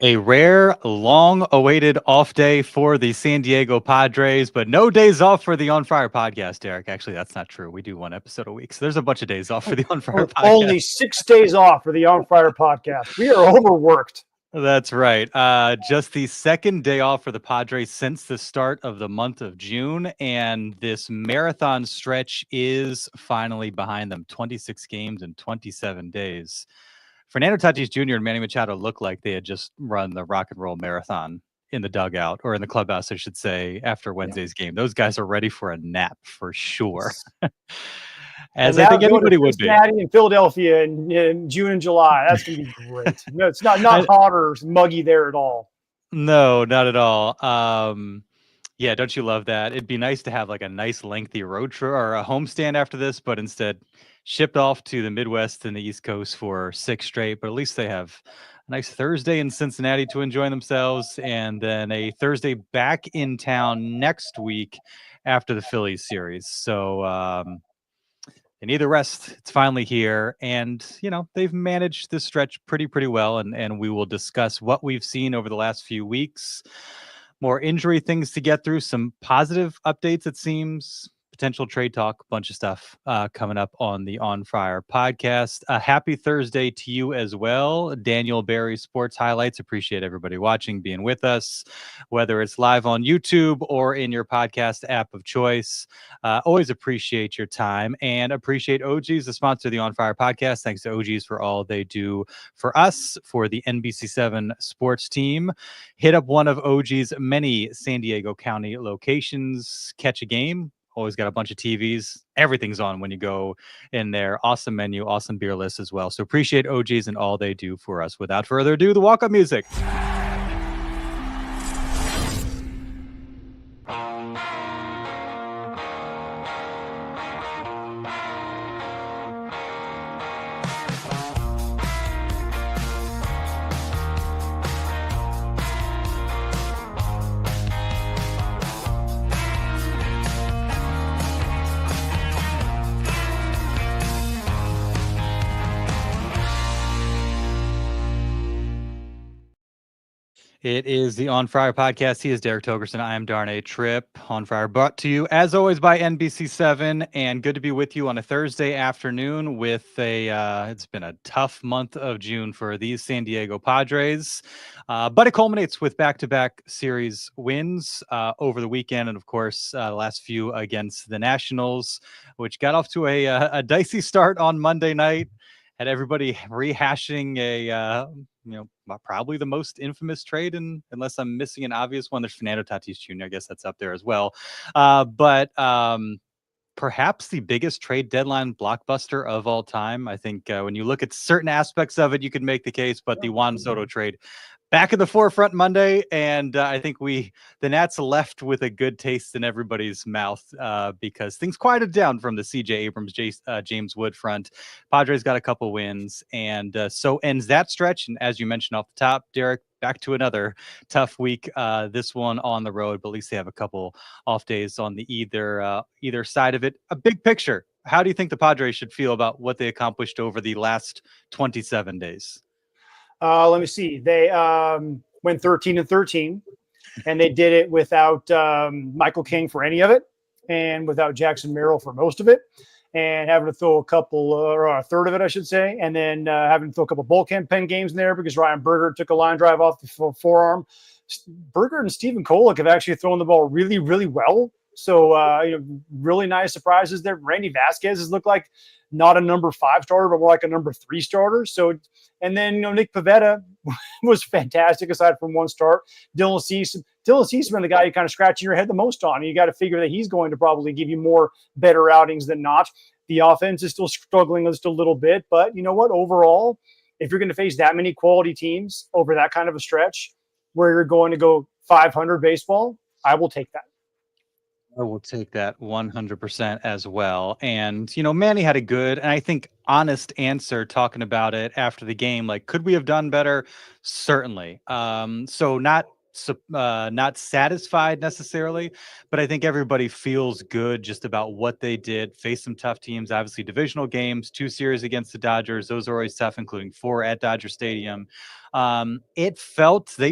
A rare, long-awaited off day for the San Diego Padres, but no days off for the On Fire podcast, Derek. Actually, that's not true. We do one episode a week, so there's a bunch of days off for the On Fire podcast. Only 6 days off for the On Fire podcast. We are overworked. That's right. Just the second day off for the Padres since the start of the month of June, and this marathon stretch is finally behind them. 26 games in 27 days. Fernando Tatis Jr. and Manny Machado looked like they had just run the rock and roll marathon in the dugout, or in the clubhouse, I should say, after Wednesday's game. Those guys are ready for a nap for sure. As I think anybody would be. Cincinnati and Philadelphia in June and July. That's going to be great. No, it's not hot or muggy there at all. No, not at all. Yeah, don't you love that? It'd be nice to have like a nice lengthy road trip or a homestand after this, but instead shipped off to the Midwest and the East Coast for 6 straight. But at least they have a nice Thursday in Cincinnati to enjoy themselves, and then a Thursday back in town next week after the Phillies series. So they need the rest. It's finally here, and they've managed this stretch pretty well, and we will discuss what we've seen over the last few weeks. More injury things to get through, some positive updates, it seems, potential trade talk, bunch of stuff coming up on the On Fire podcast. Happy Thursday to you as well. Daniel Barry Sports Highlights. Appreciate everybody watching, being with us, whether it's live on YouTube or in your podcast app of choice. Always appreciate your time, and appreciate OGs, the sponsor of the On Fire podcast. Thanks to OGs for all they do for us, for the NBC7 sports team. Hit up one of OG's many San Diego County locations, catch a game. Always got a bunch of TVs. Everything's on when you go in there. Awesome menu, awesome beer list as well. So appreciate OGs and all they do for us. Without further ado, the walk-up music. It is the On Friar podcast. He is Derek Togerson. I am Darnay Tripp. On Friar brought to you, as always, by NBC7. And good to be with you on a Thursday afternoon with it's been a tough month of June for these San Diego Padres. But it culminates with back-to-back series wins over the weekend. And, of course, the last few against the Nationals, which got off to a dicey start on Monday night. Had everybody rehashing probably the most infamous trade, and unless I'm missing an obvious one, there's Fernando Tatis Jr. I guess that's up there as well. But perhaps the biggest trade deadline blockbuster of all time. I think when you look at certain aspects of it, you could make the case, but the Juan Soto trade back in the forefront Monday, and I think the Nats left with a good taste in everybody's mouth because things quieted down from the C.J. Abrams, James Wood front. Padres got a couple wins, and so ends that stretch. And as you mentioned off the top, Derek, back to another tough week. This one on the road, but at least they have a couple off days on the either side of it. A big picture. How do you think the Padres should feel about what they accomplished over the last 27 days? Let me see. They went 13-13, and they did it without Michael King for any of it, and without Jackson Merrill for most of it, and having to throw a couple or a third of it, I should say, and then having to throw a couple bullpen games in there because Ryan Berger took a line drive off the forearm. Berger and Stephen Kolek have actually thrown the ball really, really well. So, really nice surprises there. Randy Vasquez has looked like not a number 5 starter, but more like a number 3 starter. So, and then, Nick Pivetta was fantastic aside from one start. Dylan Cease been the guy you kind of scratching your head the most on. You got to figure that he's going to probably give you more better outings than not. The offense is still struggling just a little bit, but you know what? Overall, if you're going to face that many quality teams over that kind of a stretch where you're going to go 500 baseball, I will take that. I will take that 100% as well. And, Manny had a good, and I think honest answer talking about it after the game. Like, could we have done better? Certainly. So not not satisfied necessarily, but I think everybody feels good just about what they did. Face some tough teams, obviously divisional games, 2 series against the Dodgers. Those are always tough, including 4 at Dodger Stadium. They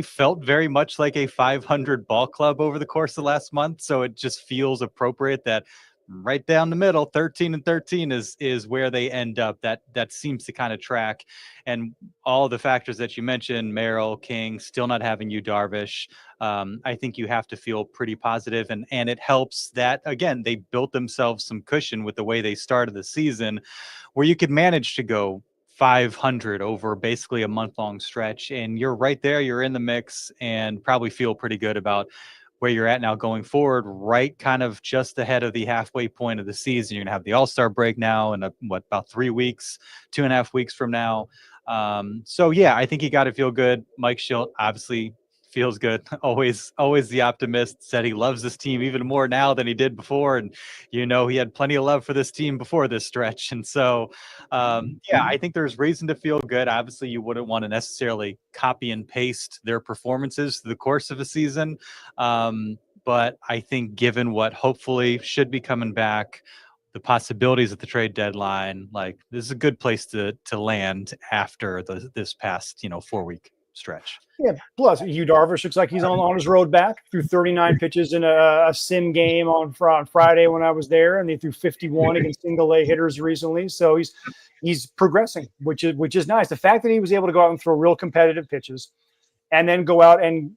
felt very much like a 500 ball club over the course of the last month. So it just feels appropriate that right down the middle, 13-13 is where they end up. That seems to kind of track. And all the factors that you mentioned, Merrill, King, still not having you, Darvish. I think you have to feel pretty positive, and it helps that, again, they built themselves some cushion with the way they started the season, where you could manage to go 500 over basically a month-long stretch, and you're right there, you're in the mix, and probably feel pretty good about where you're at now going forward, right kind of just ahead of the halfway point of the season. You're going to have the All-Star break now in about 3 weeks, 2.5 weeks from now. So yeah, I think you got to feel good. Mike Shildt obviously feels good. Always the optimist. Said he loves this team even more now than he did before, and he had plenty of love for this team before this stretch. And so, yeah, I think there's reason to feel good. Obviously, you wouldn't want to necessarily copy and paste their performances through the course of a season, but I think given what hopefully should be coming back, the possibilities at the trade deadline, like this is a good place to land after this past 4-week stretch. Yeah. Plus, Hugh Darvish looks like he's on his road back. Threw 39 pitches in a sim game on Friday when I was there, and he threw 51 against single A hitters recently. So he's progressing, which is nice. The fact that he was able to go out and throw real competitive pitches, and then go out and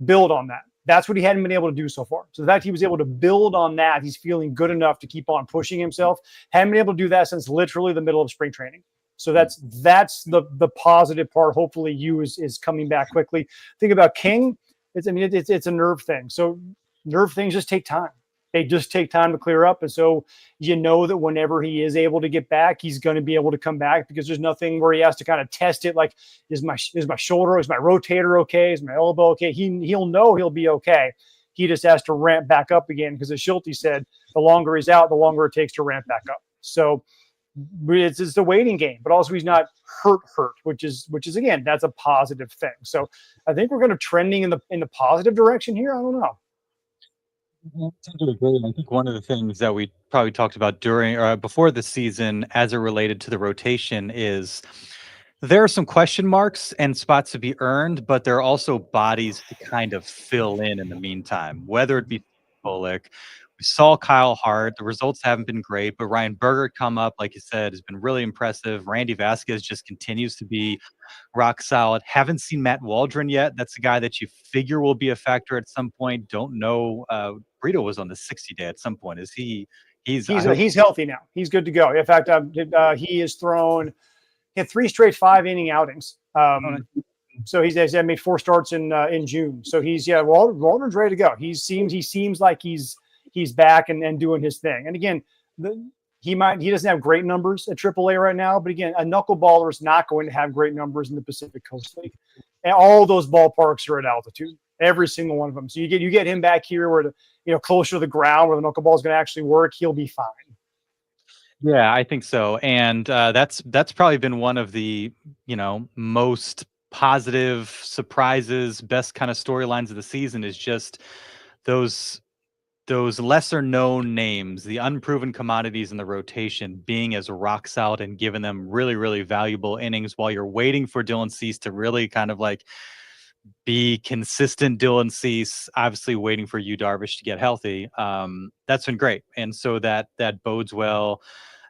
build on that. That's what he hadn't been able to do so far. So the fact he was able to build on that, he's feeling good enough to keep on pushing himself. Hadn't been able to do that since literally the middle of spring training. So that's the positive part. Hopefully, Yu is coming back quickly. Think about King. It's a nerve thing. So nerve things just take time. They just take time to clear up. And so that whenever he is able to get back, he's going to be able to come back, because there's nothing where he has to kind of test it. Like, is my shoulder, is my rotator okay? Is my elbow okay? He'll know he'll be okay. He just has to ramp back up again, because as Shildt said, the longer he's out, the longer it takes to ramp back up. So it's a waiting game, but also he's not hurt, which is again, that's a positive thing. So I think we're going to trending in the positive direction here. I don't know. I think one of the things that we probably talked about during or before the season, as it related to the rotation, is there are some question marks and spots to be earned, but there are also bodies to kind of fill in the meantime, whether it be Bullock. We saw Kyle Hart. The results haven't been great, but Ryan Berger come up, like you said, has been really impressive. Randy Vasquez just continues to be rock solid. Haven't seen Matt Waldron yet. That's a guy that you figure will be a factor at some point. Don't know. Brito was on the 60-day at some point. Is he? He's healthy now. He's good to go. In fact, he has thrown. He had 3 straight 5-inning outings. So he's made 4 starts in June. So Waldron's ready to go. He seems like he's back and doing his thing. And again, he doesn't have great numbers at AAA right now, but again, a knuckleballer is not going to have great numbers in the Pacific Coast League. And all those ballparks are at altitude, every single one of them. So you get him back here where closer to the ground where the knuckleball is going to actually work, he'll be fine. Yeah, I think so. And that's probably been one of the, most positive surprises, best kind of storylines of the season, is just those lesser known names, the unproven commodities in the rotation being as rock solid and giving them really, really valuable innings while you're waiting for Dylan Cease to really kind of like be consistent. Dylan Cease, obviously waiting for Yu Darvish to get healthy. That's been great. And so that bodes well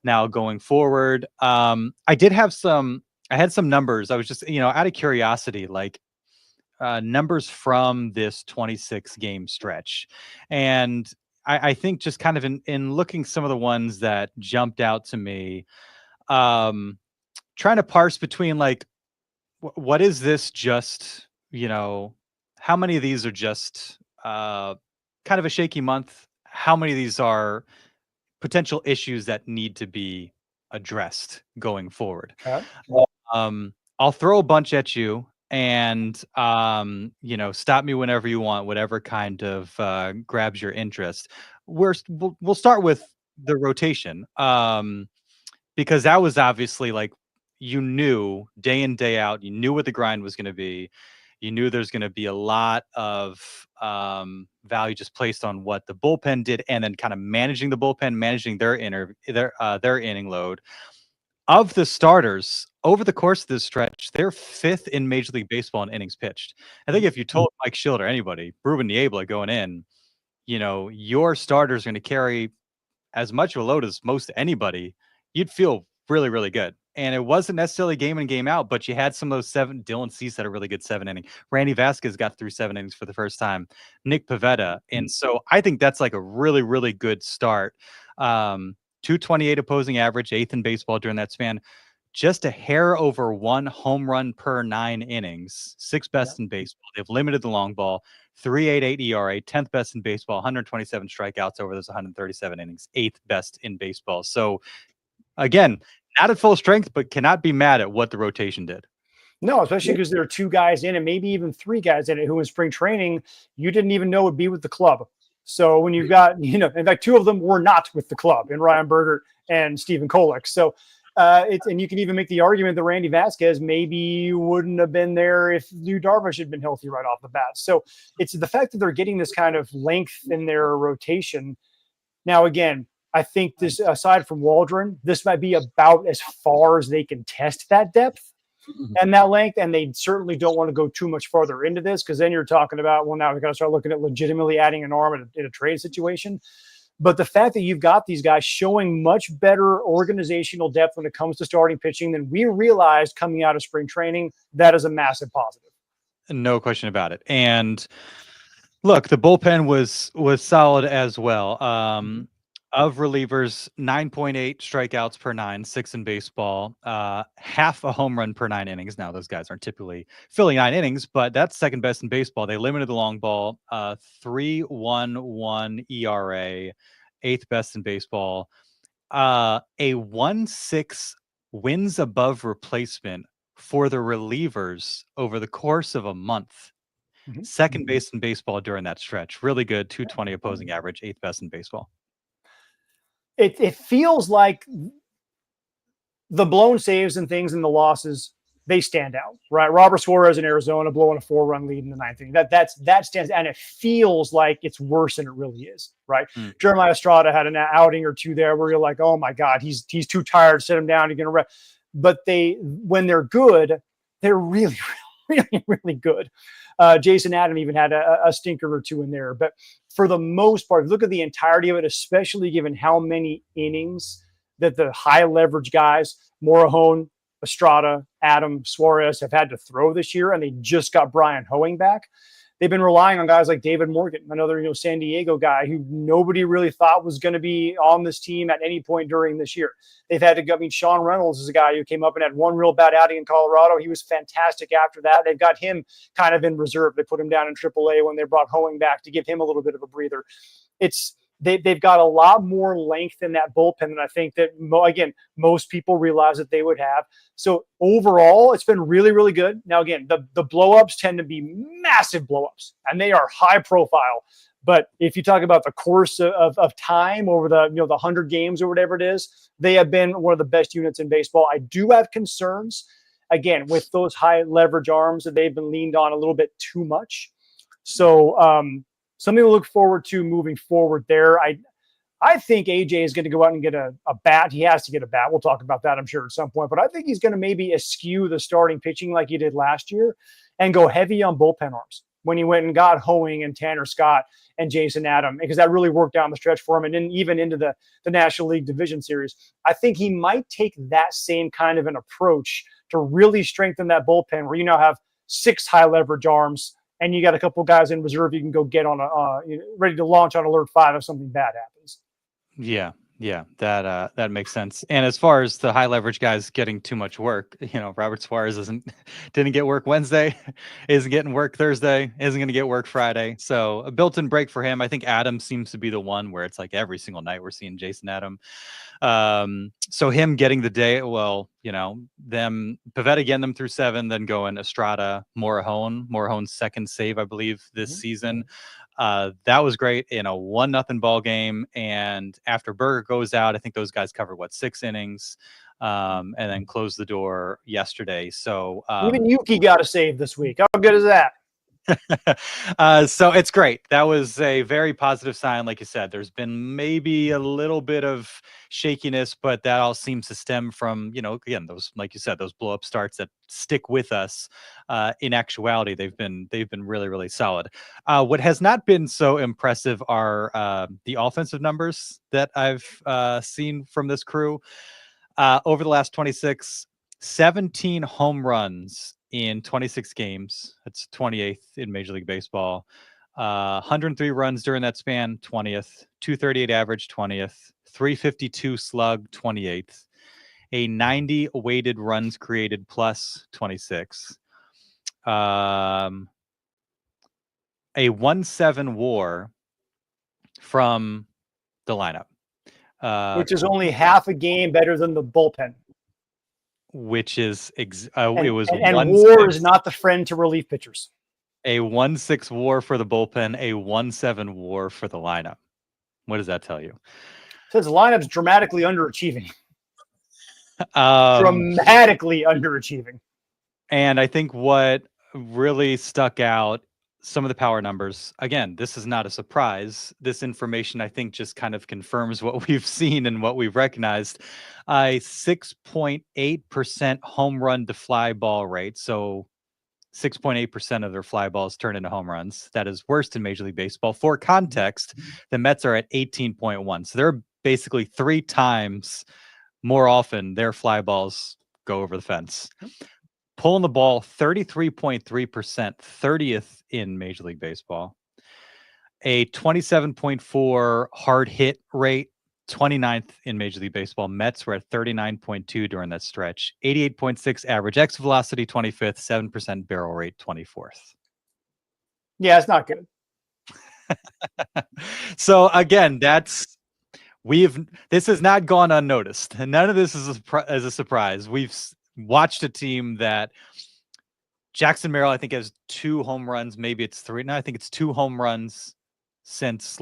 now going forward. I had some numbers. I was just, out of curiosity, like numbers from this 26 game stretch. And I think just kind of in looking some of the ones that jumped out to me, trying to parse between like, what is this just, how many of these are just kind of a shaky month? How many of these are potential issues that need to be addressed going forward? I'll throw a bunch at you, and stop me whenever you want, whatever kind of grabs your interest. We'll start with the rotation, because that was obviously like, you knew day in day out, you knew what the grind was going to be. You knew there's going to be a lot of value just placed on what the bullpen did, and then kind of managing the bullpen, managing their inning load. Of the starters over the course of this stretch, they're 5th in Major League Baseball in innings pitched. I think if you told Mike Shildt or anybody, Ruben Niebla going in, your starters are going to carry as much of a load as most anybody, you'd feel really, really good. And it wasn't necessarily game in, game out, but you had some of those 7. Dylan Cease had a really good 7 inning. Randy Vasquez got through 7 innings for the first time. Nick Pivetta. And so I think that's like a really, really good start. 228 opposing average, 8th in baseball during that span. Just a hair over 1 home run per 9 innings, 6th best in baseball. They've limited the long ball, 3.88 ERA, 10th best in baseball, 127 strikeouts over those 137 innings, 8th best in baseball. So again, not at full strength, but cannot be mad at what the rotation did. No, especially because there are 2 guys in it, maybe even 3 guys in it who in spring training you didn't even know would be with the club. So when you've got, in fact, 2 of them were not with the club, in Ryan Bergert and Stephen Kolek. So and you can even make the argument that Randy Vasquez maybe wouldn't have been there if Yu Darvish had been healthy right off the bat. So it's the fact that they're getting this kind of length in their rotation. Now, again, I think this, aside from Waldron, this might be about as far as they can test that depth and that length. And they certainly don't want to go too much farther into this, because then you're talking about, well, now we've got to start looking at legitimately adding an arm in a trade situation. But the fact that you've got these guys showing much better organizational depth when it comes to starting pitching than we realized coming out of spring training, that is a massive positive. No question about it. And look, the bullpen was solid as well. Of relievers, 9.8 strikeouts per 9, 6th in baseball, half a home run per 9 innings. Now, those guys aren't typically filling 9 innings, but that's 2nd best in baseball. They limited the long ball, 3.11 ERA, 8th best in baseball, a 1.6 wins above replacement for the relievers over the course of a month. 2nd base in baseball during that stretch. Really good, 220 opposing average, 8th best in baseball. It feels like the blown saves and things and the losses, they stand out, right? Robert Suarez in Arizona blowing a 4-run lead in the 9th inning. That stands, and it feels like it's worse than it really is, right? Jeremiah Estrada had an outing or 2 there where you're like, oh my God, he's too tired, sit him down, you're gonna rest. But when they're good, they're really, really, really good. Jason Adam even had a stinker or 2 in there. But for the most part, look at the entirety of it, especially given how many innings that the high leverage guys, Morahone, Estrada, Adam, Suarez, have had to throw this year, and they just got Brian Hoeing back. They've been relying on guys like David Morgan, another San Diego guy who nobody really thought was going to be on this team at any point during this year. They've had to go. I mean, Sean Reynolds is a guy who came up and had 1 real bad outing in Colorado. He was fantastic after that. They've got him kind of in reserve. They put him down in AAA when they brought Hoeing back to give him a little bit of a breather. They've got a lot more length in that bullpen than I think that, again, most people realize that they would have. So overall, it's been really, really good. Now, again, the blow-ups tend to be massive blow-ups, and they are high profile. But if you talk about the course of time over the 100 games or whatever it is, they have been one of the best units in baseball. I do have concerns, again, with those high leverage arms that they've been leaned on a little bit too much. So, something to look forward to moving forward there. I think AJ is going to go out and get a bat. He has to get a bat. We'll talk about that, I'm sure, at some point. But I think he's going to maybe eschew the starting pitching like he did last year and go heavy on bullpen arms when he went and got Hoeing and Tanner Scott and Jason Adam, because that really worked down the stretch for him, and then even into the National League Division Series. I think he might take that same kind of an approach to really strengthen that bullpen, where you now have 6 high leverage arms, and you got a couple guys in reserve you can go get on ready to launch on alert 5 if something bad happens. Yeah, that makes sense. And as far as the high leverage guys getting too much work, Robert Suarez didn't get work Wednesday, isn't getting work Thursday, isn't going to get work Friday. So a built-in break for him. I think Adam seems to be the one where it's like every single night we're seeing Jason Adam. So him getting the day, them Pivetta getting them through 7, then going Estrada, Morahone's 2nd save, I believe, this season. That was great in a 1-0 ball game. And after Berger goes out, I think those guys covered 6 innings. and then closed the door yesterday. So even Yuki got a save this week. How good is that? So it's great. That was a very positive sign. Like you said, there's been maybe a little bit of shakiness, but that all seems to stem from, again, those, like you said, those blow up starts that stick with us. In actuality, they've been really, really solid. What has not been so impressive are the offensive numbers that I've seen from this crew over the last 17 home runs in 26 games. That's 28th in Major League Baseball. 103 runs during that span, 20th. 238 average, 20th. 352 slug, 28th. A 90 weighted runs created plus, 26. A 1-7 WAR from the lineup. Which is only half a game better than the bullpen. Which is it was and WAR is not the friend to relief pitchers. A 1-6 WAR for the bullpen, a 1-7 WAR for the lineup. What does that tell you? It says the lineup's dramatically underachieving. Dramatically underachieving. And I think what really stuck out, some of the power numbers, again, this is not a surprise. This information, I think, just kind of confirms what we've seen and what we've recognized. A 6.8% home run to fly ball rate. So 6.8% of their fly balls turn into home runs. That is worst in Major League Baseball. For context, the Mets are at 18.1. So they're basically 3 times more often their fly balls go over the fence. Pulling the ball 33.3%, 30th in Major League Baseball. A 27.4 hard hit rate, 29th in Major League Baseball. Mets were at 39.2 during that stretch. 88.6 average X velocity, 25th. 7% barrel rate, 24th. Yeah, it's not good. So again, this has not gone unnoticed. And none of this is a surprise. We've watched a team that Jackson Merrill, I think, has 2 home runs. Maybe it's 3. No, I think it's 2 home runs since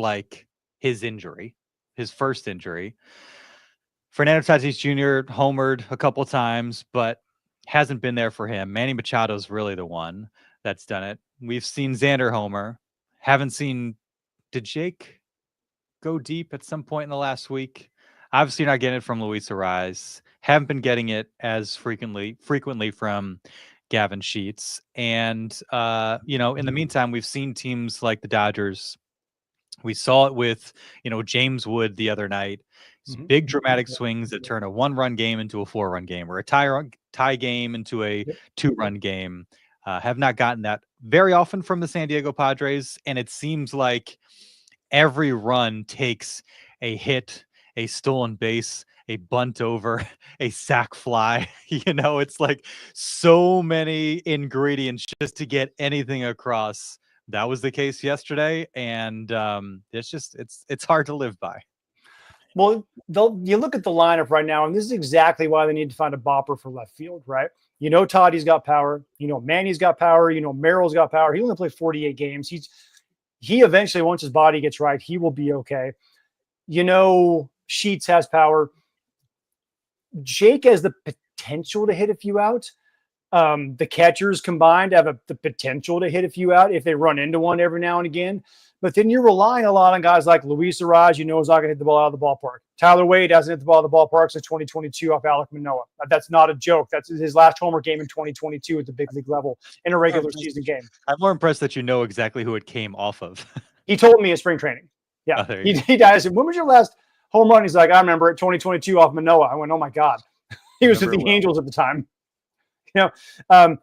his first injury. Fernando Tatis Jr. homered a couple times, but hasn't been there for him. Manny Machado's really the one that's done it. We've seen Xander homer. Haven't seen, did Jake go deep at some point in the last week? Obviously not getting it from Luis Arraez. Haven't been getting it as frequently from Gavin Sheets. And, in the meantime, we've seen teams like the Dodgers. We saw it with, James Wood the other night. Big dramatic swings that turn a 1-run game into a 4-run game, or a tie game into a 2-run game. Have not gotten that very often from the San Diego Padres. And it seems like every run takes a hit, a stolen base, a bunt over, a sac fly. It's like so many ingredients just to get anything across. That was the case yesterday, and it's hard to live by. Well, you look at the lineup right now, and this is exactly why they need to find a bopper for left field, right? Toddy's got power. Manny's got power. Merrill's got power. He only played 48 games. He eventually, once his body gets right, he will be okay. Sheets has power. Jake has the potential to hit a few out. The catchers combined have the potential to hit a few out if they run into one every now and again. But then you're relying a lot on guys like Luis Arraez, is not going to hit the ball out of the ballpark. Tyler Wade hasn't hit the ball out of the ballpark since 2022 off Alek Manoah. That's not a joke. That's his last homer game in 2022 at the big league level in a regular season game. I'm more impressed that you know exactly who it came off of. He told me in spring training. Yeah. I said, when was your last home run? He's like, I remember it, 2022 off Manoah. I went, oh my God. He was with the Angels at the time. You're not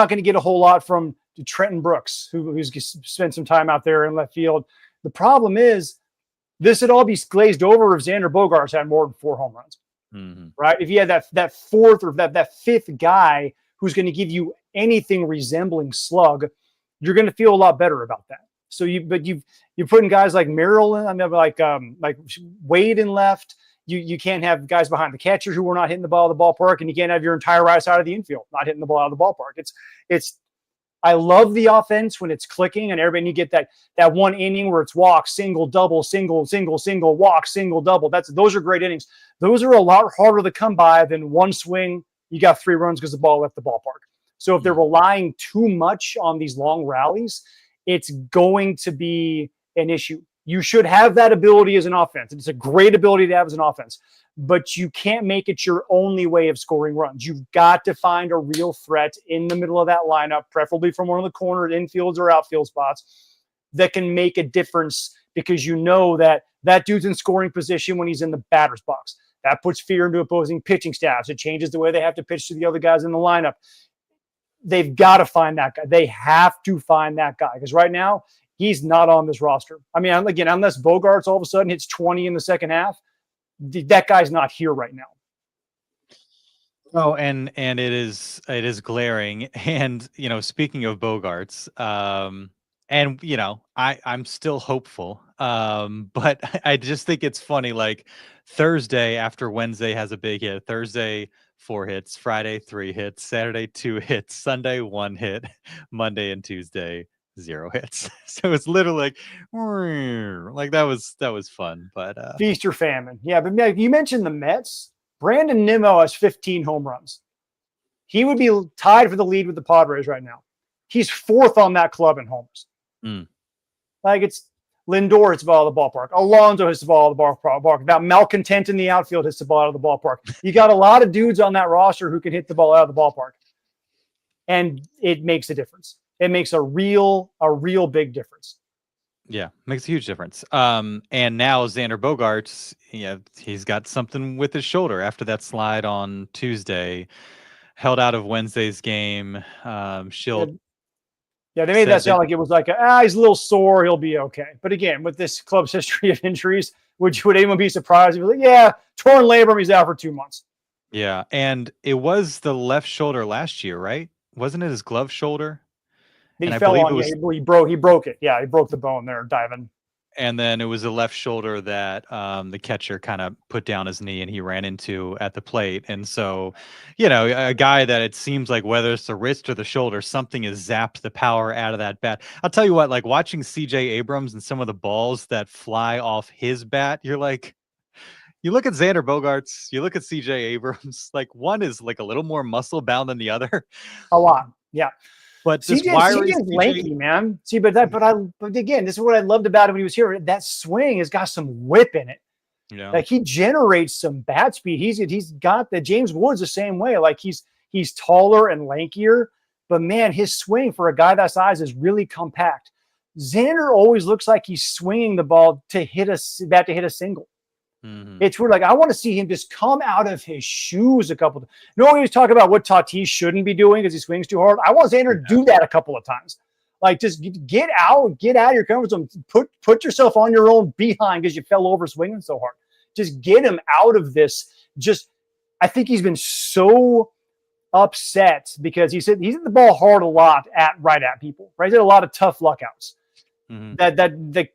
going to get a whole lot from Trenton Brooks, who's spent some time out there in left field. The problem is this would all be glazed over if Xander Bogaerts had more than 4 home runs, right? If you had that fourth or that fifth guy who's going to give you anything resembling slug, you're going to feel a lot better about that. So you're putting guys like Merrill in, like Wade in left. You can't have guys behind the catcher who are not hitting the ball out of the ballpark, and you can't have your entire right side of the infield not hitting the ball out of the ballpark. I love the offense when it's clicking and everybody, you get that one inning where it's walk, single, double, single, single, single, walk, single, double. Those are great innings. Those are a lot harder to come by than one swing. You got 3 runs because the ball left the ballpark. So if they're relying too much on these long rallies, it's going to be an issue. You should have that ability as an offense. It's a great ability to have as an offense, but you can't make it your only way of scoring runs. You've got to find a real threat in the middle of that lineup, preferably from one of the corner infields or outfield spots, that can make a difference, because you know that dude's in scoring position when he's in the batter's box. That puts fear into opposing pitching staffs. It changes the way they have to pitch to the other guys in the lineup. They've got to find that guy. They have to find that guy, because right now he's not on this roster. I mean, again, unless Bogaerts all of a sudden hits 20 in the second half, that guy's not here right now. Oh, and it is glaring. And speaking of Bogaerts, and I'm still hopeful, but I just think it's funny. Like Thursday after Wednesday has a big hit. Thursday 4 hits, Friday 3 hits, Saturday 2 hits, Sunday 1 hit, Monday and Tuesday 0 hits. So it's literally like that was fun. But feast or famine. Yeah, but you mentioned the Mets. Brandon Nimmo has 15 home runs. He would be tied for the lead with the Padres right now. He's 4th on that club in homers. Like, it's Lindor hits the ball out of the ballpark. Alonso hits the ball out of the ballpark. That malcontent in the outfield hits the ball out of the ballpark. You got a lot of dudes on that roster who can hit the ball out of the ballpark. And it makes a difference. It makes a real big difference. Yeah, makes a huge difference. And now Xander Bogaerts, he's got something with his shoulder after that slide on Tuesday, held out of Wednesday's game. Shildt. Yeah, they made that sound like it was like, he's a little sore, he'll be okay. But again, with this club's history of injuries, would anyone be surprised if he was like, torn labrum, he's out for 2 months? Yeah, and it was the left shoulder last year, right? Wasn't it his glove shoulder? He fell on. He broke it. Yeah, he broke the bone there diving. And then it was the left shoulder that the catcher kind of put down his knee and he ran into at the plate. And so, a guy that it seems like whether it's the wrist or the shoulder, something has zapped the power out of that bat. I'll tell you what, like watching CJ Abrams and some of the balls that fly off his bat, you're like, you look at Xander Bogaerts, you look at CJ Abrams, like one is like a little more muscle bound than the other. A lot. Yeah. But CJ's lanky, man. See, but again, this is what I loved about him when he was here. That swing has got some whip in it. Yeah. Like, he generates some bat speed. He's got the James Woods the same way. Like, he's taller and lankier, but man, his swing for a guy that size is really compact. Xander always looks like he's swinging the ball to hit a single. Mm-hmm. It's weird. Like, I want to see him just come out of his shoes a couple of times. No, he's talking about what Tatis shouldn't be doing because he swings too hard. I want Xander to do that a couple of times. Like, just get out of your comfort zone. Put yourself on your own behind because you fell over swinging so hard. Just get him out of this. I think he's been so upset because he said he's hit the ball hard a lot at people. Right, he's had a lot of tough luck outs. Mm-hmm. That the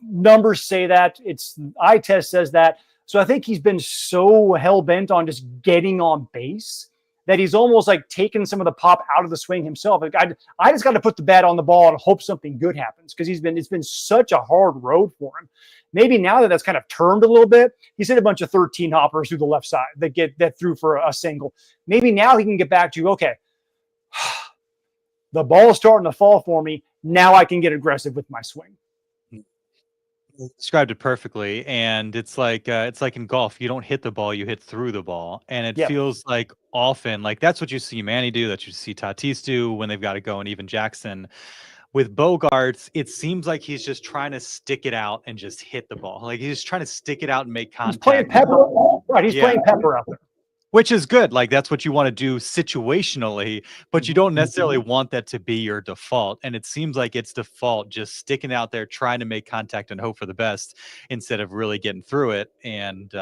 numbers say that. It's eye test says that. So I think he's been so hell-bent on just getting on base that he's almost like taken some of the pop out of the swing himself. Like, I just got to put the bat on the ball and hope something good happens because it's been such a hard road for him. Maybe now that's kind of turned a little bit. He's hit a bunch of 13 hoppers through the left side that threw for a single. Maybe now he can get back to, okay, the ball is starting to fall for me. Now I can get aggressive with my swing. Described it perfectly, and it's like in golf, you don't hit the ball, you hit through the ball, and it feels like often like that's what you see Manny do, that you see Tatis do when they've got to go, and even Jackson. With Bogaerts, it seems like he's just trying to stick it out and just hit the ball. Like, he's just trying to stick it out and make contact. He's playing Pepper, right? He's playing Pepper out there. Which is good. Like, that's what you want to do situationally, but you don't necessarily want that to be your default. And it seems like it's default, just sticking out there, trying to make contact and hope for the best instead of really getting through it. And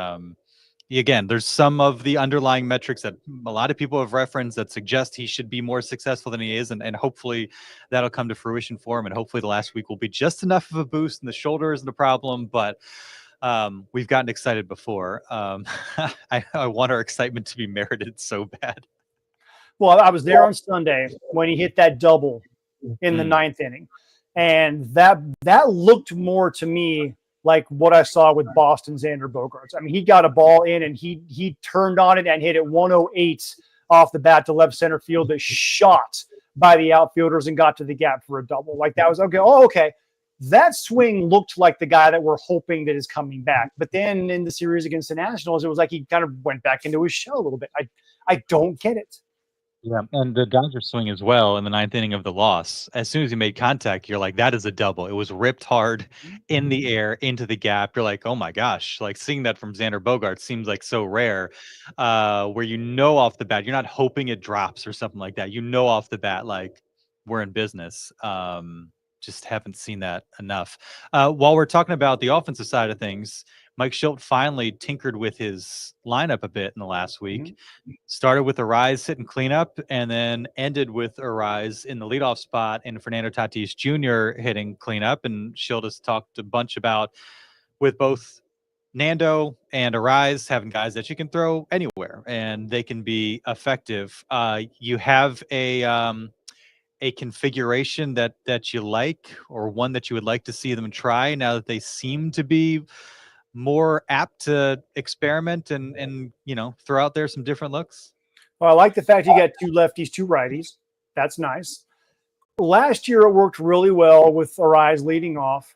again, there's some of the underlying metrics that a lot of people have referenced that suggest he should be more successful than he is. And hopefully that'll come to fruition for him. And hopefully the last week will be just enough of a boost and the shoulder isn't a problem. But we've gotten excited before. I want our excitement to be merited so bad. Well, I was there on Sunday when he hit that double in the ninth inning. And that looked more to me like what I saw with Boston's Xander Bogaerts. I mean, he got a ball in and he turned on it and hit it 108 off the bat to left center field that shot by the outfielders and got to the gap for a double. Like that was okay. Oh, okay. That swing looked like the guy that we're hoping that is coming back. But then in the series against the Nationals, it was like he kind of went back into his shell a little bit. I don't get it. Yeah, and the Dodgers swing as well in the ninth inning of the loss. As soon as he made contact, you're like, that is a double. It was ripped hard in the air into the gap. You're like, oh my gosh, like seeing that from Xander Bogaerts seems like so rare. Where off the bat, you're not hoping it drops or something like that. Off the bat, like we're in business. Just haven't seen that enough. While we're talking about the offensive side of things, Mike Shildt finally tinkered with his lineup a bit in the last week. Started with Arise hitting cleanup and then ended with Arise in the leadoff spot and Fernando Tatis Jr. hitting cleanup. And Shildt has talked a bunch about with both Nando and Arise having guys that you can throw anywhere and they can be effective. You have a configuration that you like or one that you would like to see them try now that they seem to be more apt to experiment and throw out there some different looks? Well, I like the fact you got two lefties, two righties. That's nice. Last year it worked really well with Arise leading off,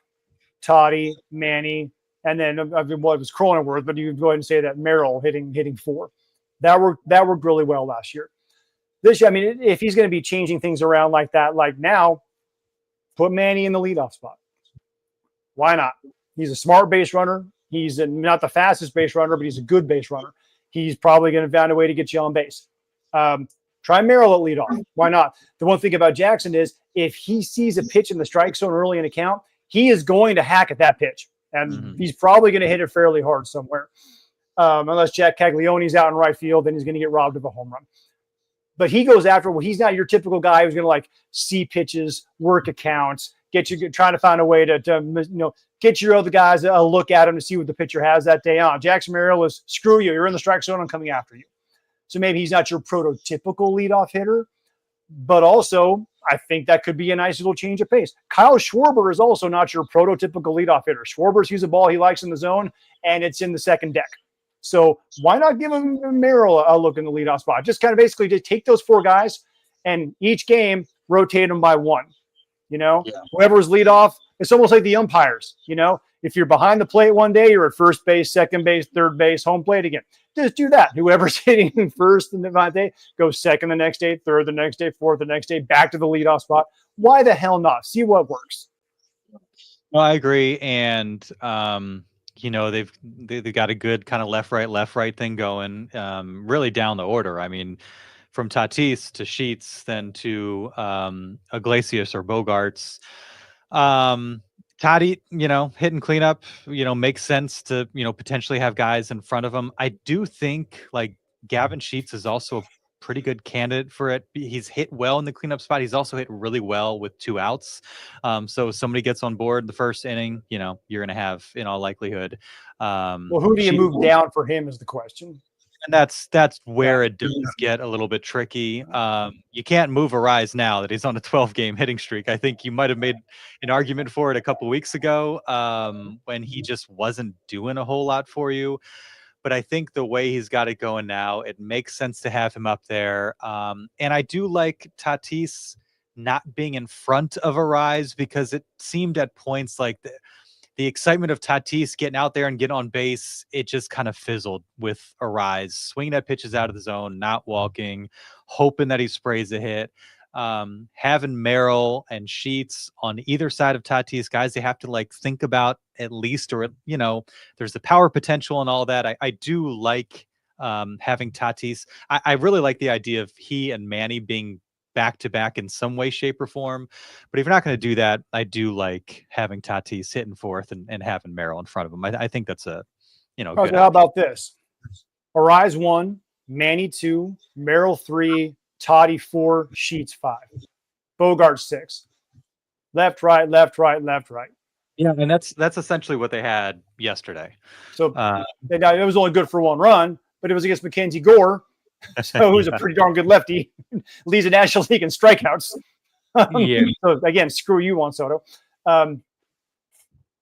Toddy, Manny, and then it was Cronenworth, but you can go ahead and say that Merrill hitting four. That worked really well last year. This year, I mean, if he's going to be changing things around like that, like now, put Manny in the leadoff spot. Why not? He's a smart base runner. He's not the fastest base runner, but he's a good base runner. He's probably going to find a way to get you on base. Try Merrill at leadoff. Why not? The one thing about Jackson is if he sees a pitch in the strike zone early in a count, he is going to hack at that pitch. And he's probably going to hit it fairly hard somewhere. Unless Jack Caglioni's out in right field, then he's going to get robbed of a home run. But he goes after, well, he's not your typical guy who's going to like see pitches, work accounts, trying to find a way to get your other guys a look at him to see what the pitcher has that day on. Jackson Merrill is screw you. You're in the strike zone. I'm coming after you. So maybe he's not your prototypical leadoff hitter, but also I think that could be a nice little change of pace. Kyle Schwarber is also not your prototypical leadoff hitter. Schwarber sees a ball he likes in the zone and it's in the second deck. So why not give him Merrill a look in the leadoff spot? Just kind of basically just take those four guys and each game rotate them by one. Whoever's leadoff, it's almost like the umpires. If you're behind the plate one day, you're at first base, second base, third base, home plate again. Just do that. Whoever's hitting first and the day goes second the next day, third the next day, fourth the next day, back to the leadoff spot. Why the hell not? See what works. Well, I agree, and they've got a good kind of left right thing going, really down the order. I mean, from Tatis to Sheets, then to Iglesias or Bogaerts. Toddy, hitting cleanup, makes sense to, potentially have guys in front of him. I do think like Gavin Sheets is also a pretty good candidate for it. He's hit well in the cleanup spot. He's also hit really well with two outs. So if somebody gets on board the first inning, you're going to have in all likelihood. Well, who do you move down for him is the question. And that's where it does get a little bit tricky. You can't move Arise now that he's on a 12-game hitting streak. I think you might have made an argument for it a couple weeks ago when he just wasn't doing a whole lot for you. But I think the way he's got it going now, it makes sense to have him up there. And I do like Tatis not being in front of Arise because it seemed at points like the excitement of Tatis getting out there and getting on base, it just kind of fizzled with Arise, swinging at pitches out of the zone, not walking, hoping that he sprays a hit. Having Merrill and Sheets on either side of Tatis, guys they have to think about at least, or there's the power potential and all that. I do like having Tatis. I really like the idea of he and Manny being back-to-back in some way, shape, or form. But if you're not going to do that, I do like having Tatis hitting fourth and having Merrill in front of him. I think that's a, good idea. How about this? Arise 1, Manny 2, Merrill 3, Toddy 4, Sheets 5, Bogaerts 6. Left, right, left, right, left, right. Yeah, and that's essentially what they had yesterday. So it was only good for one run, but it was against Mackenzie Gore. So who's a pretty darn good lefty, leads the National League in strikeouts. Yeah. So again, screw you, Juan Soto.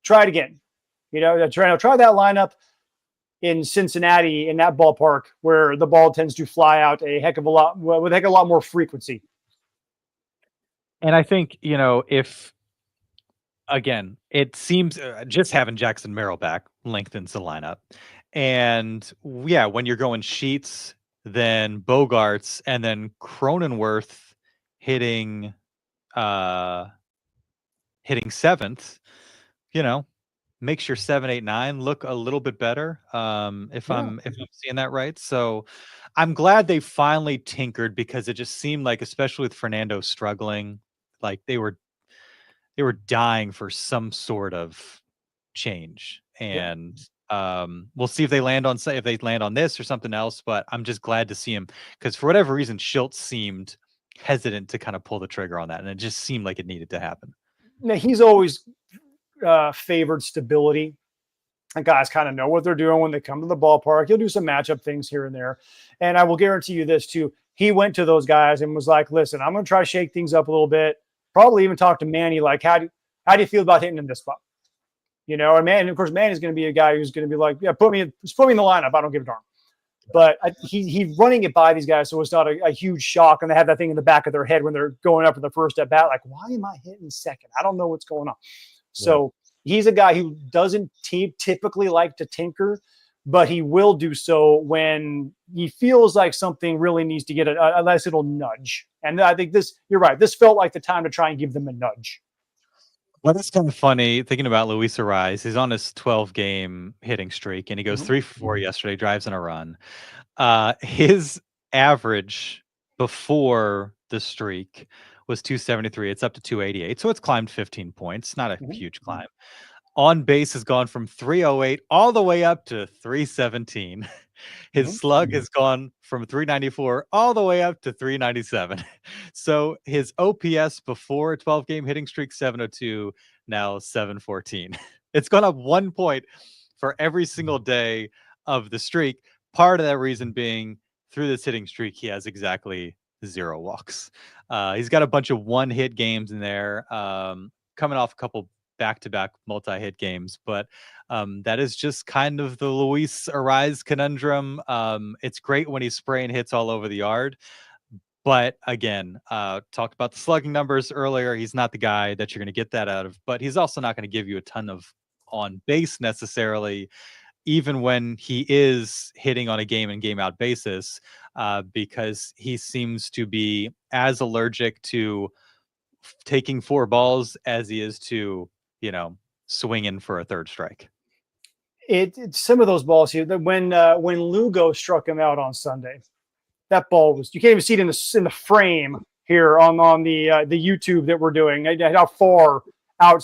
Try it again. Try that lineup in Cincinnati, in that ballpark where the ball tends to fly out with a heck of a lot more frequency. And I think, if, again, it seems just having Jackson Merrill back lengthens the lineup. And yeah, when you're going Sheets, then Bogaerts, and then Cronenworth hitting seventh, makes your 7, 8, 9 look a little bit better. If I'm seeing that right. So I'm glad they finally tinkered, because it just seemed like, especially with Fernando struggling, like they were dying for some sort of change. And we'll see if they land on this or something else. But I'm just glad to see him, because for whatever reason, Shildt seemed hesitant to kind of pull the trigger on that, and it just seemed like it needed to happen. Now, he's always favored stability, and guys kind of know what they're doing when they come to the ballpark. He'll do some matchup things here and there, and I will guarantee you this too. He went to those guys and was like, "Listen, I'm going to try to shake things up a little bit. Probably even talk to Manny, like, how do you feel about hitting in this spot?" And of course, Manny's going to be a guy who's going to be like, "Yeah, put me in the lineup. I don't give a darn." But he's running it by these guys, so it's not a huge shock, and they have that thing in the back of their head when they're going up in the first at bat, like, "Why am I hitting second? I don't know what's going on." So he's a guy who doesn't typically like to tinker, but he will do so when he feels like something really needs to get a nice little nudge. And I think you're right. This felt like the time to try and give them a nudge. Well, that's kind of funny thinking about Luis Ariz. He's on his 12-game hitting streak, and he goes 3 for 4 yesterday, drives in a run. His average before the streak was 273. It's up to 288, so it's climbed 15 points. Not a huge climb. On base has gone from 308 all the way up to 317. His slug has gone from 394 all the way up to 397. So his OPS before a 12-game hitting streak, 702, now 714. It's gone up 1 point for every single day of the streak. Part of that reason being, through this hitting streak, he has exactly 0 walks. He's got a bunch of one-hit games in there, coming off a couple back-to-back multi-hit games, but that is just kind of the Luis Ariz conundrum. It's great when he's spraying hits all over the yard, but again, talked about the slugging numbers earlier. He's not the guy that you're going to get that out of, but he's also not going to give you a ton of on base necessarily, even when he is hitting on a game in, game out basis, because he seems to be as allergic to taking 4 balls as he is to, swinging for a third strike. It's some of those balls here that when Lugo struck him out on Sunday, that ball was, you can't even see it in the frame here on the YouTube that we're doing. How far out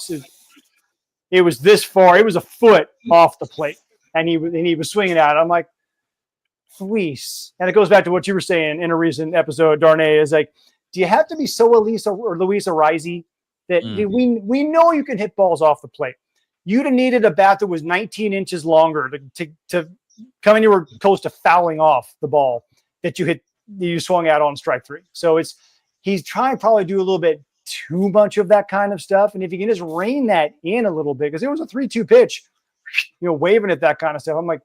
it was, this far. It was a foot off the plate, and he was swinging out. I'm like, Luis, and it goes back to what you were saying in a recent episode, Darnay, is like, do you have to be so Luis Ariz that we know you can hit balls off the plate? You'd have needed a bat that was 19 inches longer to come anywhere close to fouling off the ball that you swung out on strike 3. So he's trying to probably do a little bit too much of that kind of stuff. And if you can just rein that in a little bit, because it was a 3-2 pitch, waving at that kind of stuff. I'm like,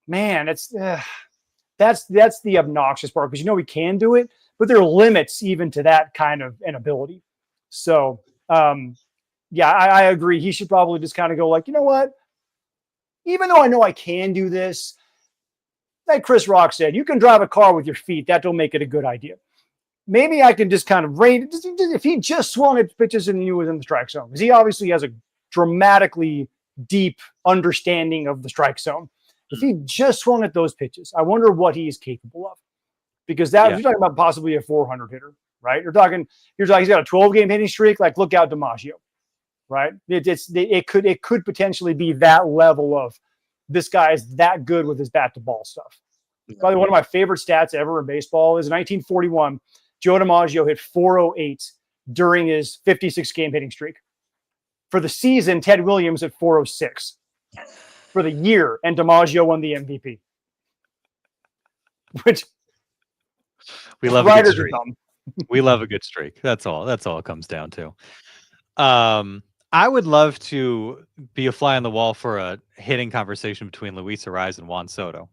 man, that's the obnoxious part, because we can do it, but there are limits even to that kind of inability. So, I agree. He should probably just kind of go like, you know what? Even though I know I can do this, like Chris Rock said, you can drive a car with your feet. That don't make it a good idea. Maybe I can just kind of rate it. If he just swung at pitches and he was in the strike zone, because he obviously has a dramatically deep understanding of the strike zone. If he just swung at those pitches, I wonder what he is capable of. Because you're talking about possibly a 400 hitter, right? You're talking he's got a 12-game hitting streak. Like, look out, DiMaggio, right? It could potentially be that level of, this guy is that good with his bat to ball stuff. Probably one of my favorite stats ever in baseball is in 1941, Joe DiMaggio hit 408 during his 56-game hitting streak. For the season, Ted Williams hit 406 for the year, and DiMaggio won the MVP. Which we love a good streak. We love a good streak. That's all it comes down to. I would love to be a fly on the wall for a hitting conversation between Luis Ariz and Juan Soto.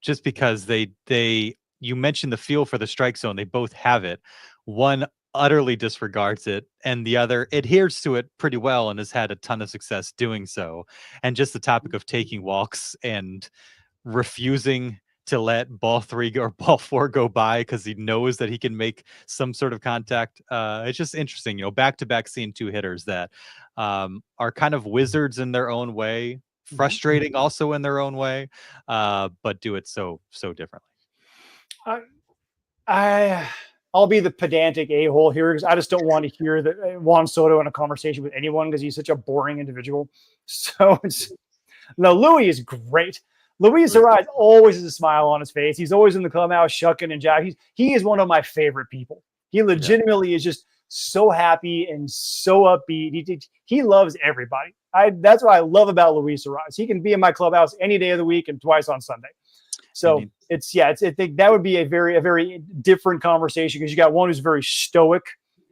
Just because you mentioned the feel for the strike zone, they both have it. One utterly disregards it, and the other adheres to it pretty well and has had a ton of success doing so. And just the topic of taking walks and refusing to let ball 3 or ball 4 go by because he knows that he can make some sort of contact. It's just interesting, back-to-back seeing two hitters that are kind of wizards in their own way, frustrating also in their own way, but do it so differently. I'll be the pedantic a-hole here because I just don't want to hear that Juan Soto in a conversation with anyone because he's such a boring individual. So Louis is great. Luis Ariz always has a smile on his face. He's always in the clubhouse shucking and jiving. He is one of my favorite people. He legitimately is just so happy and so upbeat. He loves everybody. That's what I love about Luis Ariz. He can be in my clubhouse any day of the week and twice on Sunday. So I think that would be a very different conversation because you got one who's very stoic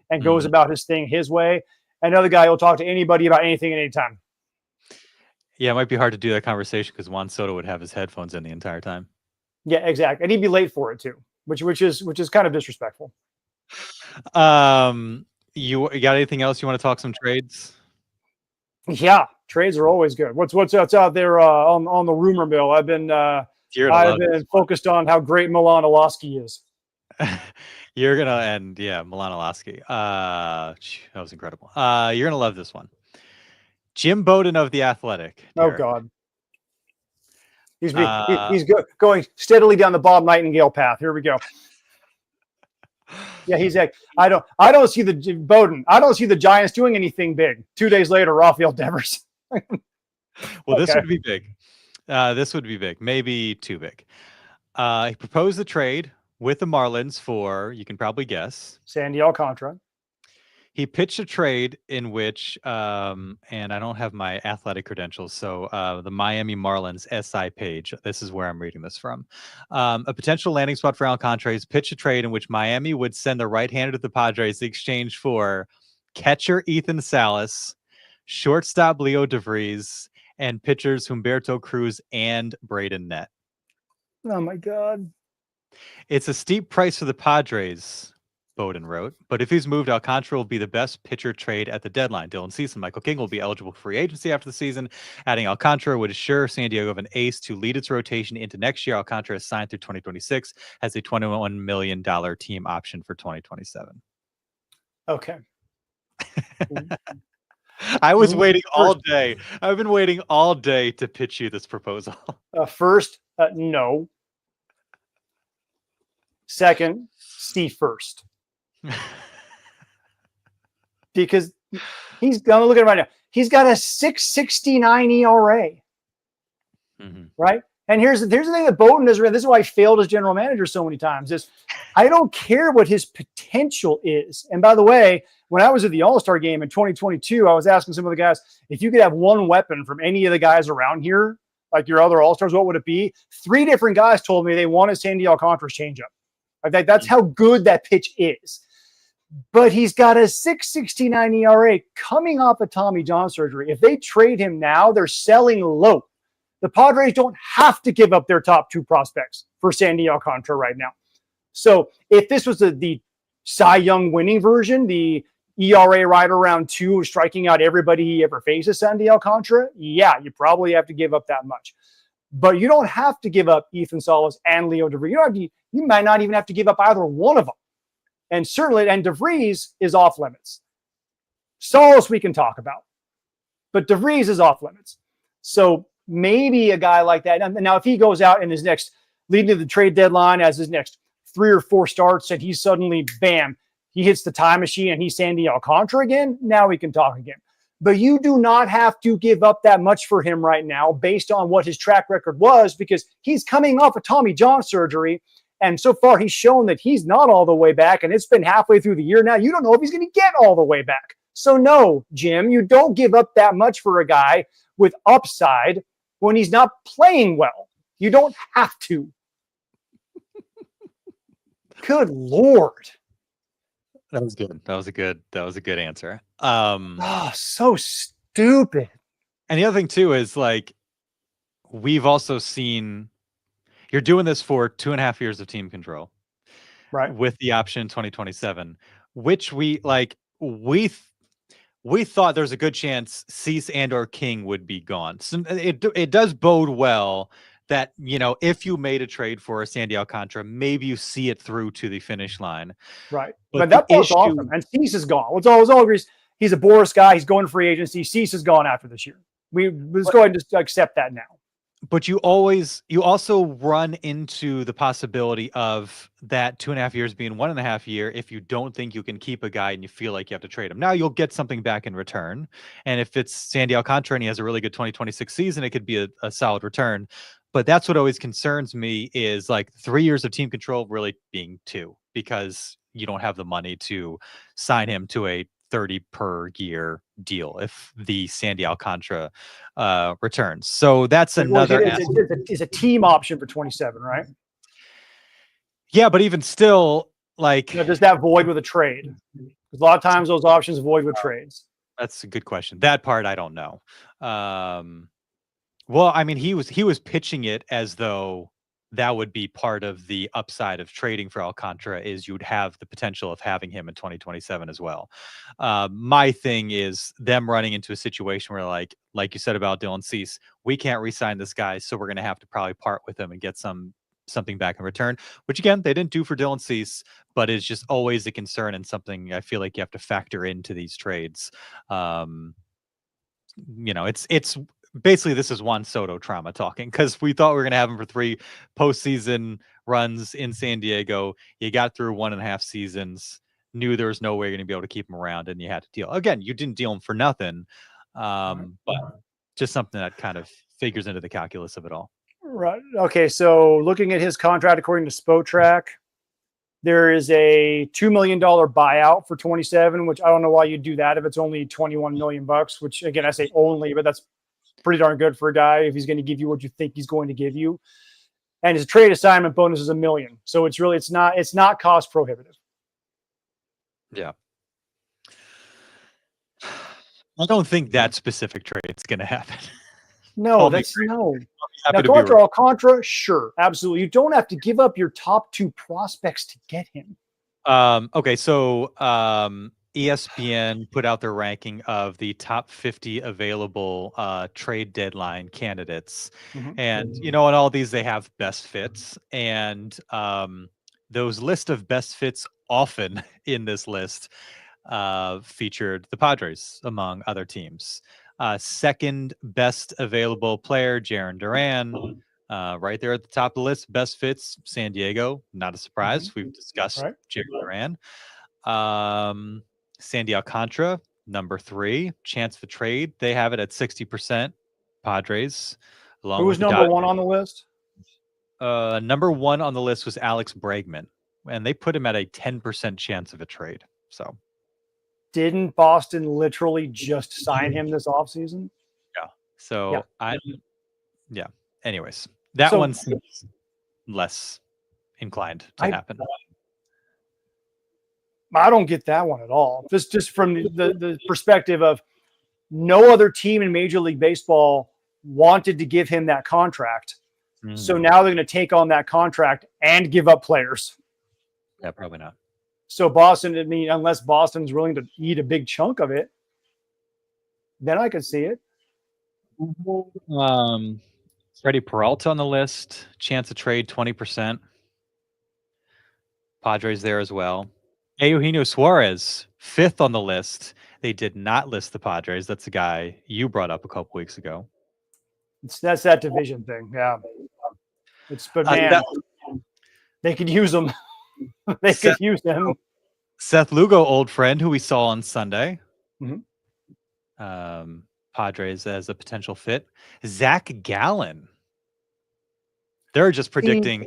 and goes about his thing his way. Another guy who'll talk to anybody about anything at any time. Yeah, it might be hard to do that conversation because Juan Soto would have his headphones in the entire time. Yeah, exactly. And he'd be late for it too, which is kind of disrespectful. You got anything else you want to talk some trades? Yeah, trades are always good. What's out there on the rumor mill? I've been focused on how great Milan Alosky is. You're gonna Milan Alosky. That was incredible. You're gonna love this one. Jim Bowden of The Athletic. Derek. Oh God, he's going steadily down the Bob Nightingale path. Here we go. Yeah, he's like, I don't see the Bowden. I don't see the Giants doing anything big. 2 days later, Rafael Devers. Well, this would be big. This would be big, maybe too big. He proposed the trade with the Marlins for, you can probably guess, Sandy Alcantara. He pitched a trade in which, and I don't have my Athletic credentials, so the Miami Marlins SI page, this is where I'm reading this from. A potential landing spot for Alcantara pitched a trade in which Miami would send the right-hander to the Padres in exchange for catcher Ethan Salas, shortstop Leo DeVries, and pitchers Humberto Cruz and Braden Nett. Oh, my God. It's a steep price for the Padres, Bowden wrote, but if he's moved, Alcantara will be the best pitcher trade at the deadline. Dylan Cease and Michael King will be eligible for free agency after the season. Adding Alcantara would assure San Diego of an ace to lead its rotation into next year. Alcantara is signed through 2026, has a $21 million team option for 2027. Okay. I was waiting all day. I've been waiting all day to pitch you this proposal. First, no. Second, see first. Because he's gonna look at it right now. He's got a 6.69 ERA, right? And here's the thing that Bowden does. This is why he failed as general manager so many times. Is I don't care what his potential is. And by the way, when I was at the All-Star game in 2022, I was asking some of the guys, if you could have one weapon from any of the guys around here, like your other All-Stars, what would it be? 3 different guys told me they wanted Sandy Alcantara's changeup. Like that's how good that pitch is. But he's got a 6.69 ERA coming off of Tommy John surgery. If they trade him now, they're selling low. The Padres don't have to give up their top 2 prospects for Sandy Alcantara right now. So if this was the Cy Young winning version, the ERA right around 2, striking out everybody he ever faces, Sandy Alcantara, yeah, you probably have to give up that much. But you don't have to give up Ethan Salas and Leo DeVries. You might not even have to give up either one of them. And certainly, and DeVries is off limits. Salas we can talk about, but DeVries is off limits. So maybe a guy like that. Now, if he goes out in his next, leading to the trade deadline as his next 3 or 4 starts, and he's suddenly, bam, he hits the time machine and he's Sandy Alcantara again, now we can talk again. But you do not have to give up that much for him right now based on what his track record was, because he's coming off of Tommy John surgery. And so far, he's shown that he's not all the way back, and it's been halfway through the year now. You don't know if he's going to get all the way back. So no, Jim, you don't give up that much for a guy with upside when he's not playing well. You don't have to. Good Lord. That was good. That was a good answer. Oh, so stupid. And the other thing too is like we've also seen you're doing this for 2.5 years of team control, Right. with the option 2027, which we thought there's a good chance Cease and or King would be gone. So it does bode well that, if you made a trade for Sandy Alcantara, maybe you see it through to the finish line. Right. But that the part's issue, awesome. And Cease is gone. Let's all agree. He's a Boris guy. He's going free agency. Cease is gone after this year. Let's go ahead and just accept that now. but you also run into the possibility of that 2.5 years being 1.5 year if you don't think you can keep a guy and you feel like you have to trade him. Now you'll get something back in return. And if it's Sandy Alcantara and he has a really good 2026 season, it could be a solid return. But that's what always concerns me is like 3 years of team control really being 2, because you don't have the money to sign him to a 30 per year deal if the Sandy Alcantara returns. So that's another. It's a team option for 27, right? Yeah, but even still, like, does that void with a trade? Because a lot of times those options void with trades. That's a good question. That part I don't know. Well, I mean, he was pitching it as though that would be part of the upside of trading for Alcantara, is you'd have the potential of having him in 2027 as well. My thing is them running into a situation where, like you said about Dylan Cease, we can't re-sign this guy, so we're going to have to probably part with him and get something back in return, which again, they didn't do for Dylan Cease, but it's just always a concern and something I feel like you have to factor into these trades. It's basically, this is Juan Soto trauma talking, because we thought we were going to have him for 3 postseason runs in San Diego. You got through 1.5 seasons, knew there was no way you're going to be able to keep him around, and you had to deal. Again, you didn't deal him for nothing, but just something that kind of figures into the calculus of it all. Right. Okay. So looking at his contract, according to Spotrac, there is a $2 million buyout for 27, which I don't know why you'd do that if it's only $21 million, which again, I say only, but that's pretty darn good for a guy if he's going to give you what you think he's going to give you. And his trade assignment bonus is $1 million. So it's not cost prohibitive. Yeah. I don't think that specific trade is going to happen. No, no. Now, Alcantara, sure, absolutely. You don't have to give up your top 2 prospects to get him. Okay, so ESPN put out their ranking of the top 50 available trade deadline candidates. Mm-hmm. And, in all these, they have best fits. And those list of best fits often in this list featured the Padres, among other teams. Second best available player, Jarren Duran. Right there at the top of the list, best fits, San Diego. Not a surprise. Mm-hmm. We've discussed Jarren Duran. Sandy Alcantara, number 3. Chance for trade, they have it at 60%. Padres. Who was number 1 on the list? Number 1 on the list was Alex Bregman, and they put him at a 10% chance of a trade. So, didn't Boston literally just sign him this offseason? Yeah. So Anyways, that one seems less inclined to happen. I don't get that one at all. Just from the perspective of no other team in Major League Baseball wanted to give him that contract. Mm. So now they're going to take on that contract and give up players. Yeah, probably not. So Boston, I mean, unless Boston's willing to eat a big chunk of it, then I could see it. Freddie Peralta on the list. Chance of trade, 20%. Padres there as well. Eugenio Suarez, 5th on the list. They did not list the Padres. That's the guy you brought up a couple weeks ago. That's that division thing. Yeah. But man, they could use them. They could use them. Seth Lugo, old friend, who we saw on Sunday. Mm-hmm. Padres as a potential fit. Zach Gallen. They're just predicting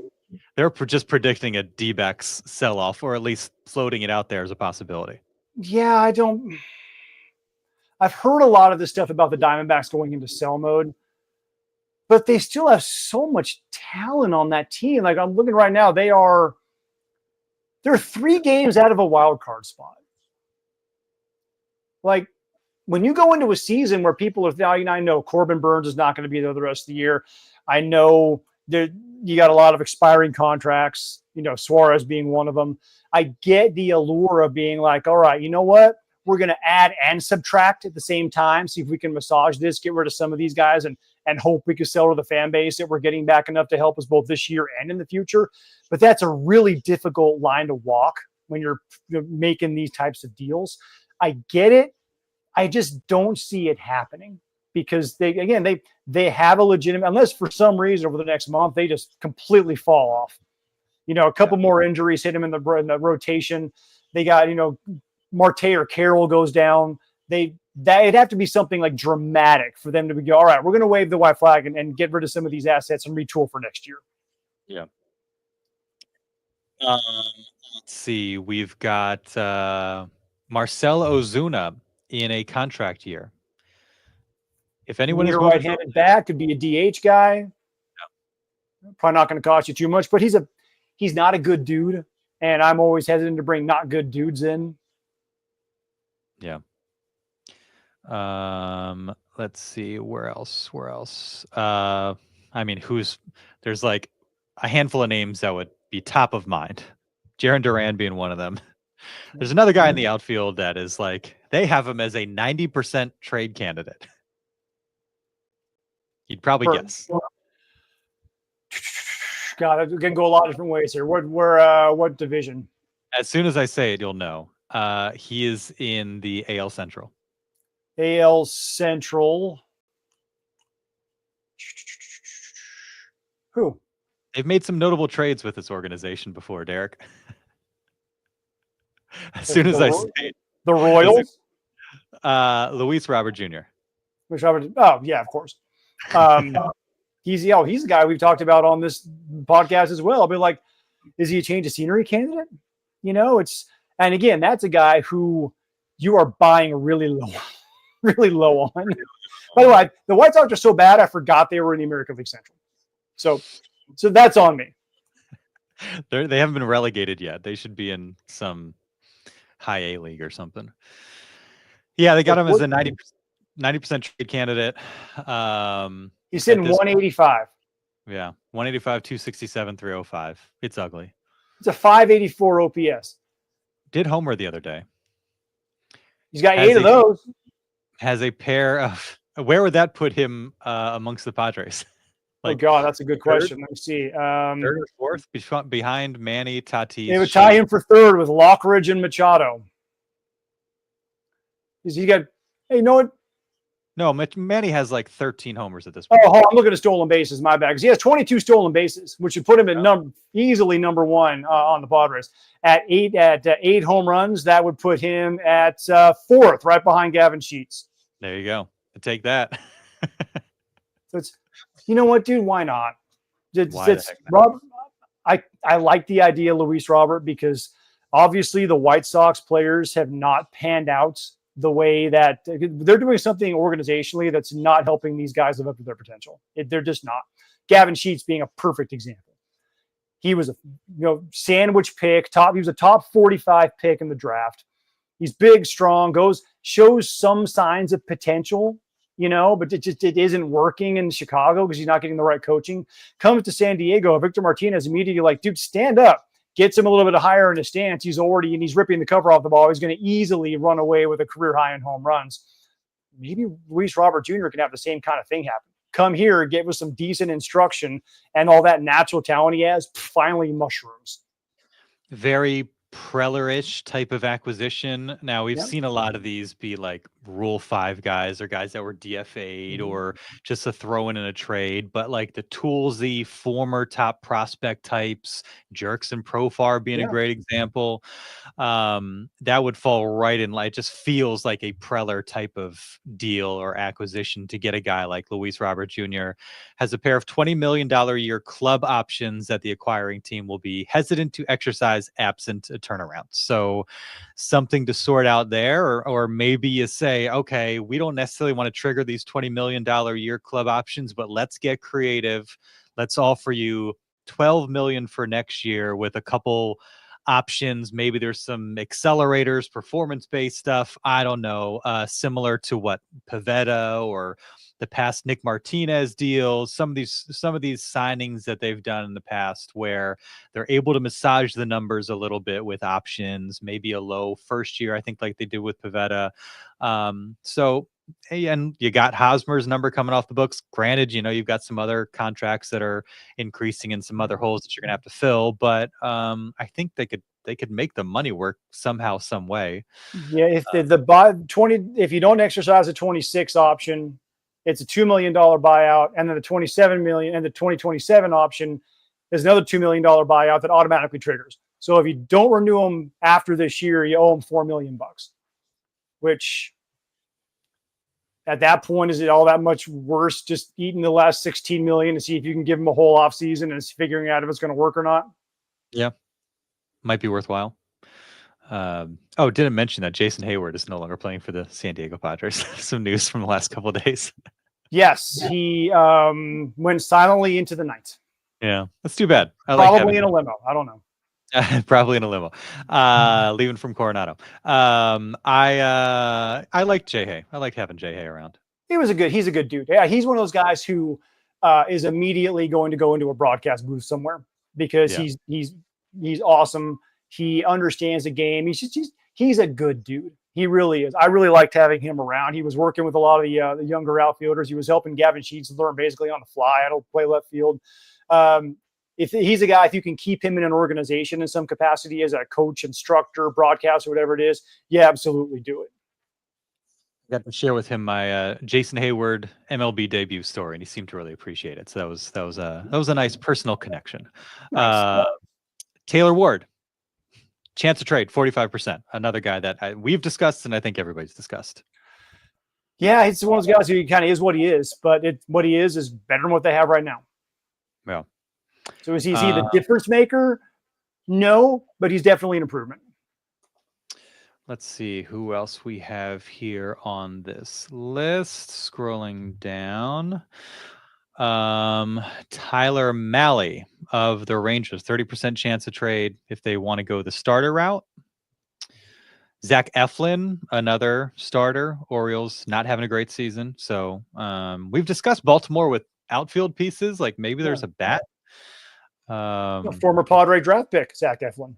a D-backs sell-off, or at least floating it out there as a possibility. Yeah, I've heard a lot of this stuff about the Diamondbacks going into sell mode, but they still have so much talent on that team. Like, I'm looking right now, They're 3 games out of a wild card spot. Like, when you go into a season where people are thinking, I know Corbin Burns is not going to be there the rest of the year. I know that you got a lot of expiring contracts, Suarez being one of them. I get the allure of being like, all right, you know what? We're going to add and subtract at the same time. See if we can massage this, get rid of some of these guys, and hope we can sell to the fan base that we're getting back enough to help us both this year and in the future. But that's a really difficult line to walk when you're making these types of deals. I get it. I just don't see it happening because they have a legitimate, unless for some reason over the next month, they just completely fall off. A couple more injuries hit him in the rotation. They got, Marte or Carroll goes down. It'd have to be something like dramatic for them to go, all right, we're going to wave the white flag and get rid of some of these assets and retool for next year. Yeah. Let's see. We've got Marcell Ozuna in a contract year. If anyone is right-handed back, could be a DH guy. Yeah. Probably not going to cost you too much, but he's not a good dude, and I'm always hesitant to bring not good dudes in. Yeah. Let's see where else. There's like a handful of names that would be top of mind. Jarren Duran being one of them. There's another guy in the outfield that is like, they have him as a 90% trade candidate. You'd probably guess. God, it can go a lot of different ways here. What division? As soon as I say it, you'll know. He is in the AL Central. AL Central. Who? They've made some notable trades with this organization before, Derek. As soon as I say it. The Royals? Luis Robert Jr. Luis Robert. Oh, yeah, of course. He's a guy we've talked about on this podcast as well. I'll be like, is he a change of scenery candidate? And again, that's a guy who you are buying really low on. By the way, the White Sox are so bad, I forgot they were in the American League Central. So that's on me. They haven't been relegated yet. They should be in some high A league or something. Yeah, they got him as a 90% trade candidate. He's sitting 185. Yeah, 185, 267, 305. It's ugly. It's a 584 OPS. Did homer the other day. He's got 8 of those. Has a pair of. Where would that put him amongst the Padres? Oh God, that's a good question. Let me see. Third or fourth behind Manny, Tatis. They would tie him for third with Lockridge and Machado. Is he got? Hey, you know what? No, Manny has like 13 homers at this point. Oh, I'm looking at stolen bases. My bad. Because he has 22 stolen bases, which would put him at easily number 1 on the Padres. At 8 home runs, that would put him at 4th, right behind Gavin Sheets. There you go. Take that. So it's, you know what, dude? Why not? Rob, I like the idea of Luis Robert because obviously the White Sox players have not panned out the way that they're doing something organizationally that's not helping these guys live up to their potential. They're just not. Gavin Sheets being a perfect example. He was a sandwich pick. He was a top 45 pick in the draft. He's big, strong, shows some signs of potential, but it isn't working in Chicago because he's not getting the right coaching. Comes to San Diego, Victor Martinez immediately like, dude, stand up. Gets him a little bit higher in his stance. He's ripping the cover off the ball. He's going to easily run away with a career high in home runs. Maybe Luis Robert Jr. can have the same kind of thing happen. Come here, get with some decent instruction, and all that natural talent he has, finally mushrooms. Very Preller-ish type of acquisition. Now we've seen a lot of these be like Rule 5 guys or guys that were DFA'd or just a throw in a trade, but like the toolsy former top prospect types, Jerks and Profar being a great example. That would fall right in. Like, it just feels like a Preller type of deal or acquisition to get a guy like Luis Robert Jr. Has a pair of $20 million a year club options that the acquiring team will be hesitant to exercise absent a turnaround. So something to sort out there, or maybe you say, okay, we don't necessarily want to trigger these $20 million a year club options, but let's get creative. Let's offer you $12 million for next year with a couple options. Maybe there's some accelerators, performance-based stuff. I don't know. Similar to what Pivetta or the past Nick Martinez deals. Some of these signings that they've done in the past, where they're able to massage the numbers a little bit with options. Maybe a low first year, I think, like they did with Pivetta. So. And you got Hosmer's number coming off the books. Granted, you've got some other contracts that are increasing in some other holes that you're gonna have to fill, but I think they could make the money work somehow, some way. Yeah, if if you don't exercise a 26 option, it's a $2 million buyout, and then the 27 million and the 2027 option is another $2 million buyout that automatically triggers. So if you don't renew them after this year, you owe them $4 million, which at that point, is it all that much worse just eating the last 16 million to see if you can give them a whole off season and figuring out if it's going to work or not? Yeah, might be worthwhile. Didn't mention that Jason Hayward is no longer playing for the San Diego Padres. Some news from the last couple of days. Yes, he went silently into the night. Yeah, that's too bad. Probably in a limo. I don't know. Probably in a limo, leaving from Coronado. I like Jay Hay. I like having Jay Hay around. He's a good dude. Yeah, he's one of those guys who is immediately going to go into a broadcast booth somewhere because he's awesome. He understands the game. He's a good dude. He really is. I really liked having him around. He was working with a lot of the younger outfielders. He was helping Gavin Sheets learn basically on the fly how to play left field. If he's a guy, if you can keep him in an organization in some capacity as a coach, instructor, broadcaster, whatever it is, yeah, absolutely do it. I got to share with him my Jason Hayward MLB debut story, and he seemed to really appreciate it. So that was a nice personal connection. Nice. Taylor Ward, chance of trade, 45%. Another guy that we've discussed, and I think everybody's discussed. Yeah, he's one of those guys who kind of is what he is, but what he is better than what they have right now. Yeah. So is he the difference maker? No, but he's definitely an improvement. Let's see who else we have here on this list. Scrolling down. Tyler Mahle of the Rangers, 30% chance of trade if they want to go the starter route. Zach Eflin, another starter. Orioles not having a great season. So we've discussed Baltimore with outfield pieces. Like maybe there's a bat. A former Padre draft pick, Zach Eflin.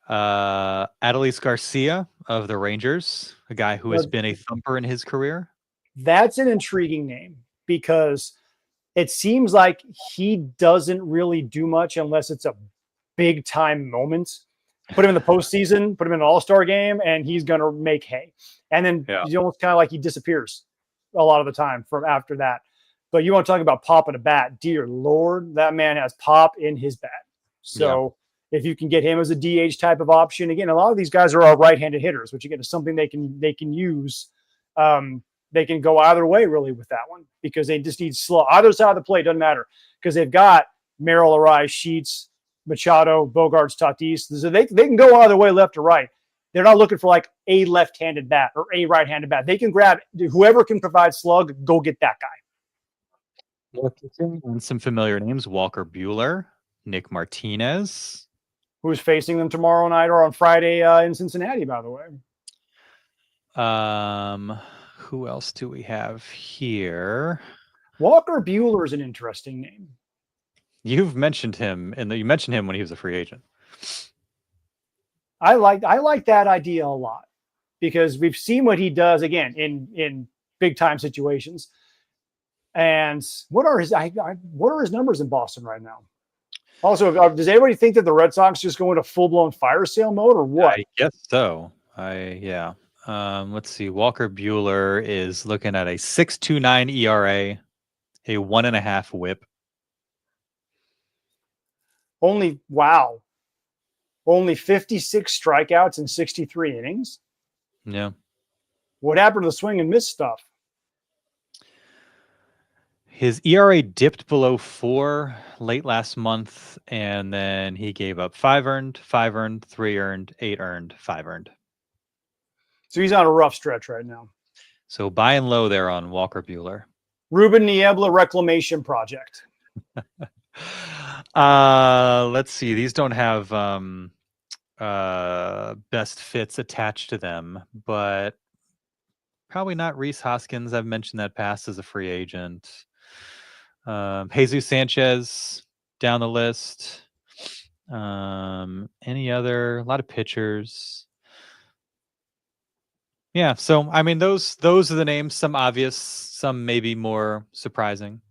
Adolis Garcia of the Rangers, a guy who has been a thumper in his career. That's an intriguing name because it seems like he doesn't really do much unless it's a big time moment. Put him in the postseason, put him in an all-star game, and he's going to make hay. And then he's almost kind of like he disappears a lot of the time from after that. But you want to talk about pop in a bat, dear Lord, that man has pop in his bat. So if you can get him as a DH type of option, again, a lot of these guys are all right-handed hitters, which again is something they can use. They can go either way really with that one because they just need slow. Either side of the plate doesn't matter because they've got Merrill, Arise, Sheets, Machado, Bogaerts, Tatis. So they can go either way, left or right. They're not looking for like a left-handed bat or a right-handed bat. They can grab whoever can provide slug, go get that guy. And some familiar names: Walker Buehler, Nick Martinez, who's facing them tomorrow night or on Friday in Cincinnati, by the way. Who else do we have here? Walker Buehler is an interesting name. You've mentioned him, and you mentioned him when he was a free agent. I like that idea a lot because we've seen what he does again in big time situations. And what are his numbers in Boston right now? Also, does everybody think that the Red Sox just go into full blown fire sale mode or what? I guess so. Let's see. Walker Buehler is looking at a 6.29 ERA, a 1.5 WHIP. Only 56 strikeouts in 63 innings. Yeah. What happened to the swing and miss stuff? His ERA dipped below 4 late last month, and then he gave up 5 earned, 3 earned, 8 earned, 5 earned. So he's on a rough stretch right now. So buy and low there on Walker Buehler. Ruben Niebla reclamation project. Let's see. These don't have best fits attached to them, but probably not Rhys Hoskins. I've mentioned that past as a free agent. Jesus Sanchez down the list. Any other? A lot of pitchers. Yeah, so I mean those are the names. Some obvious, some maybe more surprising.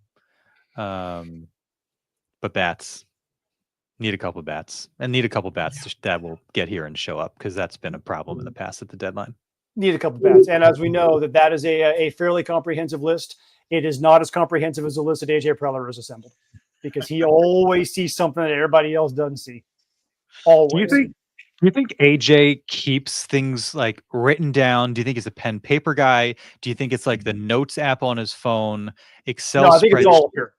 But bats. Need a couple of bats, and need a couple of bats that will get here and show up, because that's been a problem in the past at the deadline. Need a couple of bats. And as we know, that is a fairly comprehensive list. It is not as comprehensive as the list that AJ Preller has assembled, because he always sees something that everybody else doesn't see. Always. Do you think AJ keeps things like written down? Do you think he's a pen paper guy? Do you think it's like the notes app on his phone, Excel No, I think it's all here.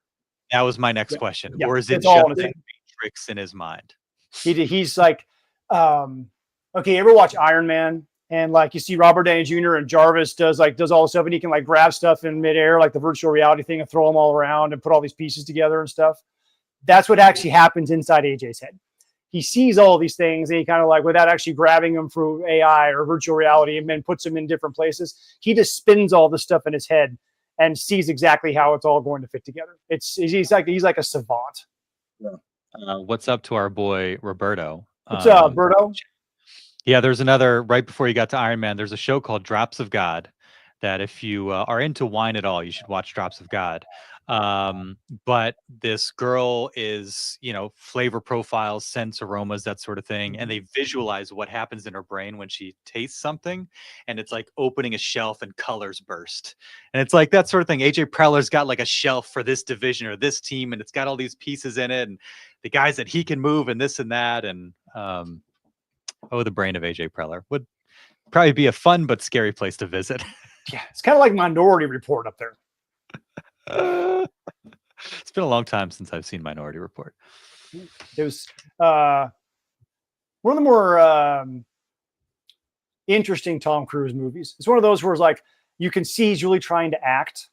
That was my next question. Yeah, or is it it's all just a matrix in his mind? He's like, okay, ever watch Iron Man? And like you see Robert Downey Jr. and Jarvis does all the stuff, and he can like grab stuff in midair, like the virtual reality thing, and throw them all around and put all these pieces together and stuff. That's what actually happens inside AJ's head. He sees all these things, and he kind of like, without actually grabbing them through AI or virtual reality, and then puts them in different places. He just spins all this stuff in his head and sees exactly how it's all going to fit together. He's like a savant. What's up to our boy Roberto? What's up, Berto? Yeah, there's another, right before you got to Iron Man, there's a show called Drops of God that if you are into wine at all, you should watch Drops of God. But this girl is, flavor profiles, scents, aromas, that sort of thing. And they visualize what happens in her brain when she tastes something. And it's like opening a shelf and colors burst. And it's like that sort of thing. AJ Preller's got like a shelf for this division or this team, and it's got all these pieces in it and the guys that he can move and this and that. And, the brain of AJ Preller would probably be a fun but scary place to visit. Yeah, it's kind of like Minority Report up there. It's been a long time since I've seen Minority Report. It was one of the more interesting Tom Cruise movies. It's one of those where it's like you can see he's really trying to act,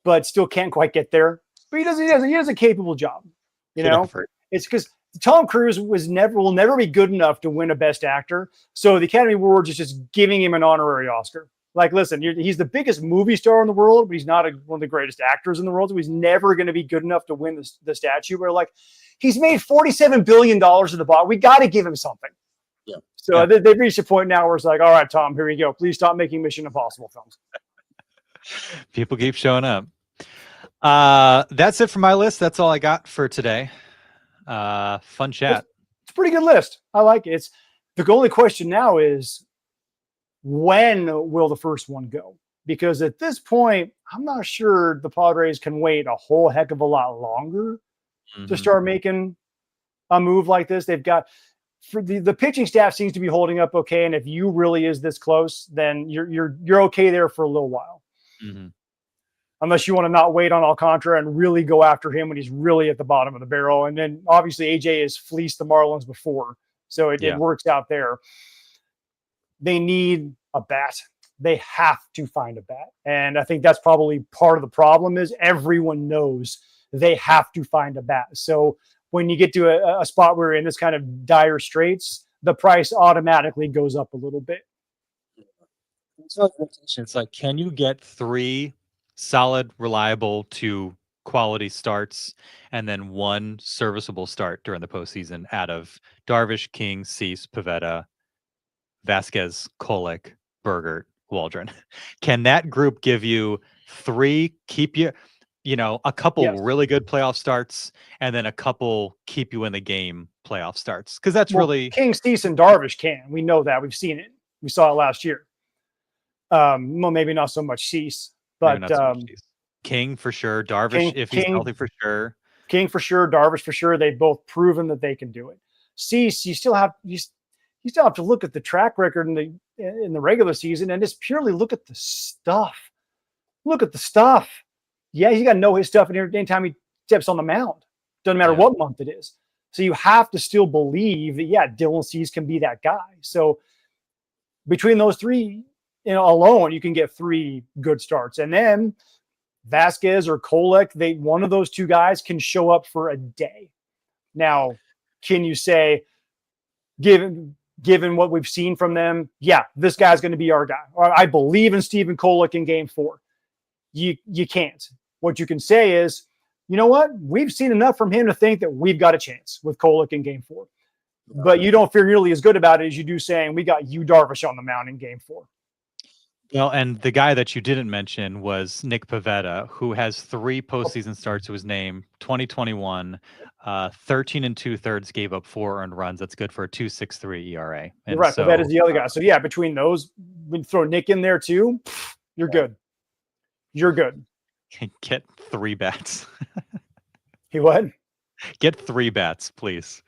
but still can't quite get there. But he does a capable job. It's because Tom Cruise will never be good enough to win a Best Actor. So the Academy Awards is just giving him an honorary Oscar. Like, listen, he's the biggest movie star in the world, but he's not one of the greatest actors in the world. So he's never going to be good enough to win the statue. We're like, he's made $47 billion in the box. We got to give him something. Yeah. So they've reached a point now where it's like, all right, Tom, here you go. Please stop making Mission Impossible films. People keep showing up. That's it for my list. That's all I got for today. Fun chat. It's a pretty good list. I like it. It's the only question now is, when will the first one go? Because at this point, I'm not sure the Padres can wait a whole heck of a lot longer to start making a move like this. They've got, for the pitching staff seems to be holding up okay, and if you really is this close, then you're okay there for a little while. Unless you want to not wait on Alcantara and really go after him when he's really at the bottom of the barrel. And then obviously AJ has fleeced the Marlins before, so it works out there. They need a bat. They have to find a bat. And I think that's probably part of the problem is everyone knows they have to find a bat. So when you get to a spot where you're in this kind of dire straits, the price automatically goes up a little bit. It's like, can you get 3 solid, reliable to quality starts and then 1 serviceable start during the postseason out of Darvish, King, Cease, Pivetta, Vasquez, Kolek, Bogaerts, Waldron? Can that group give you 3, keep you, a couple really good playoff starts, and then a couple keep you in the game playoff starts? Because that's really King, Cease, and Darvish can. We know that. We've seen it. We saw it last year. Well, maybe not so much Cease, but King for sure. Darvish, if he's healthy, for sure. King for sure. Darvish for sure. They've both proven that they can do it. Cease, you still have to look at the track record in the regular season and just purely look at the stuff. Look at the stuff. Yeah, he's got to know his stuff anytime he steps on the mound. Doesn't matter what month it is. So you have to still believe that, Dylan Cease can be that guy. So between those 3, alone, you can get 3 good starts. And then Vasquez or Kolek, one of those 2 guys can show up for a day. Now, can you say, given what we've seen from them, yeah, this guy's going to be our guy. Or I believe in Stephen Kolek in Game 4. You can't. What you can say is, you know what? We've seen enough from him to think that we've got a chance with Kolek in Game 4. But you don't feel nearly as good about it as you do saying we got Darvish on the mound in Game 4. Well, and the guy that you didn't mention was Nick Pivetta, who has 3 postseason starts to his name. 2021, 13 2/3, gave up 4 earned runs. That's good for a 2.63 ERA. You're right, but that is the other guy. So yeah, between those, we throw Nick in there too. You're good. You're good. Get 3 bats. He what? Get 3 bats, please.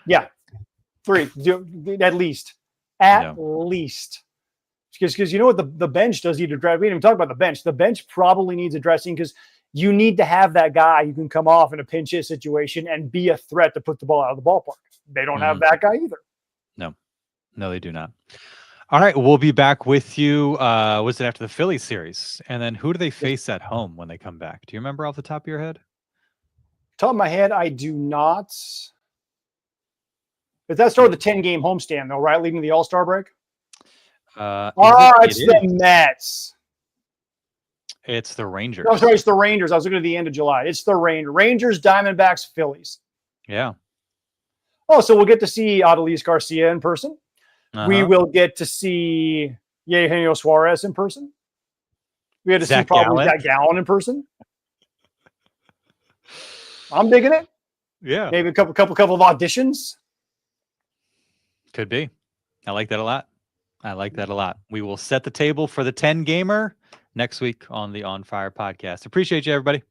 Yeah, 3 at least. At least. Because you know what the bench does need to address. We didn't even talk about the bench. The bench probably needs addressing because you need to have that guy who can come off in a pinch hit situation and be a threat to put the ball out of the ballpark. They don't have that guy either. No, they do not. All right, we'll be back with you. Was it after the Phillies series? And then who do they face at home when they come back? Do you remember off the top of your head? Top of my head, I do not. But that started the 10-game homestand, though, right? Leading the All-Star break? It's the Mets. It's the Rangers. No, sorry, it's the Rangers. I was looking at the end of July. It's the Rangers, Diamondbacks, Phillies. Yeah. Oh, so we'll get to see Adolis Garcia in person. We will get to see Eugenio Suarez in person. We had to see probably Zach Gallen in person. I'm digging it. Yeah. Maybe a couple of auditions. Could be. I like that a lot. We will set the table for the 10-gamer next week on the On Fire podcast. Appreciate you, everybody.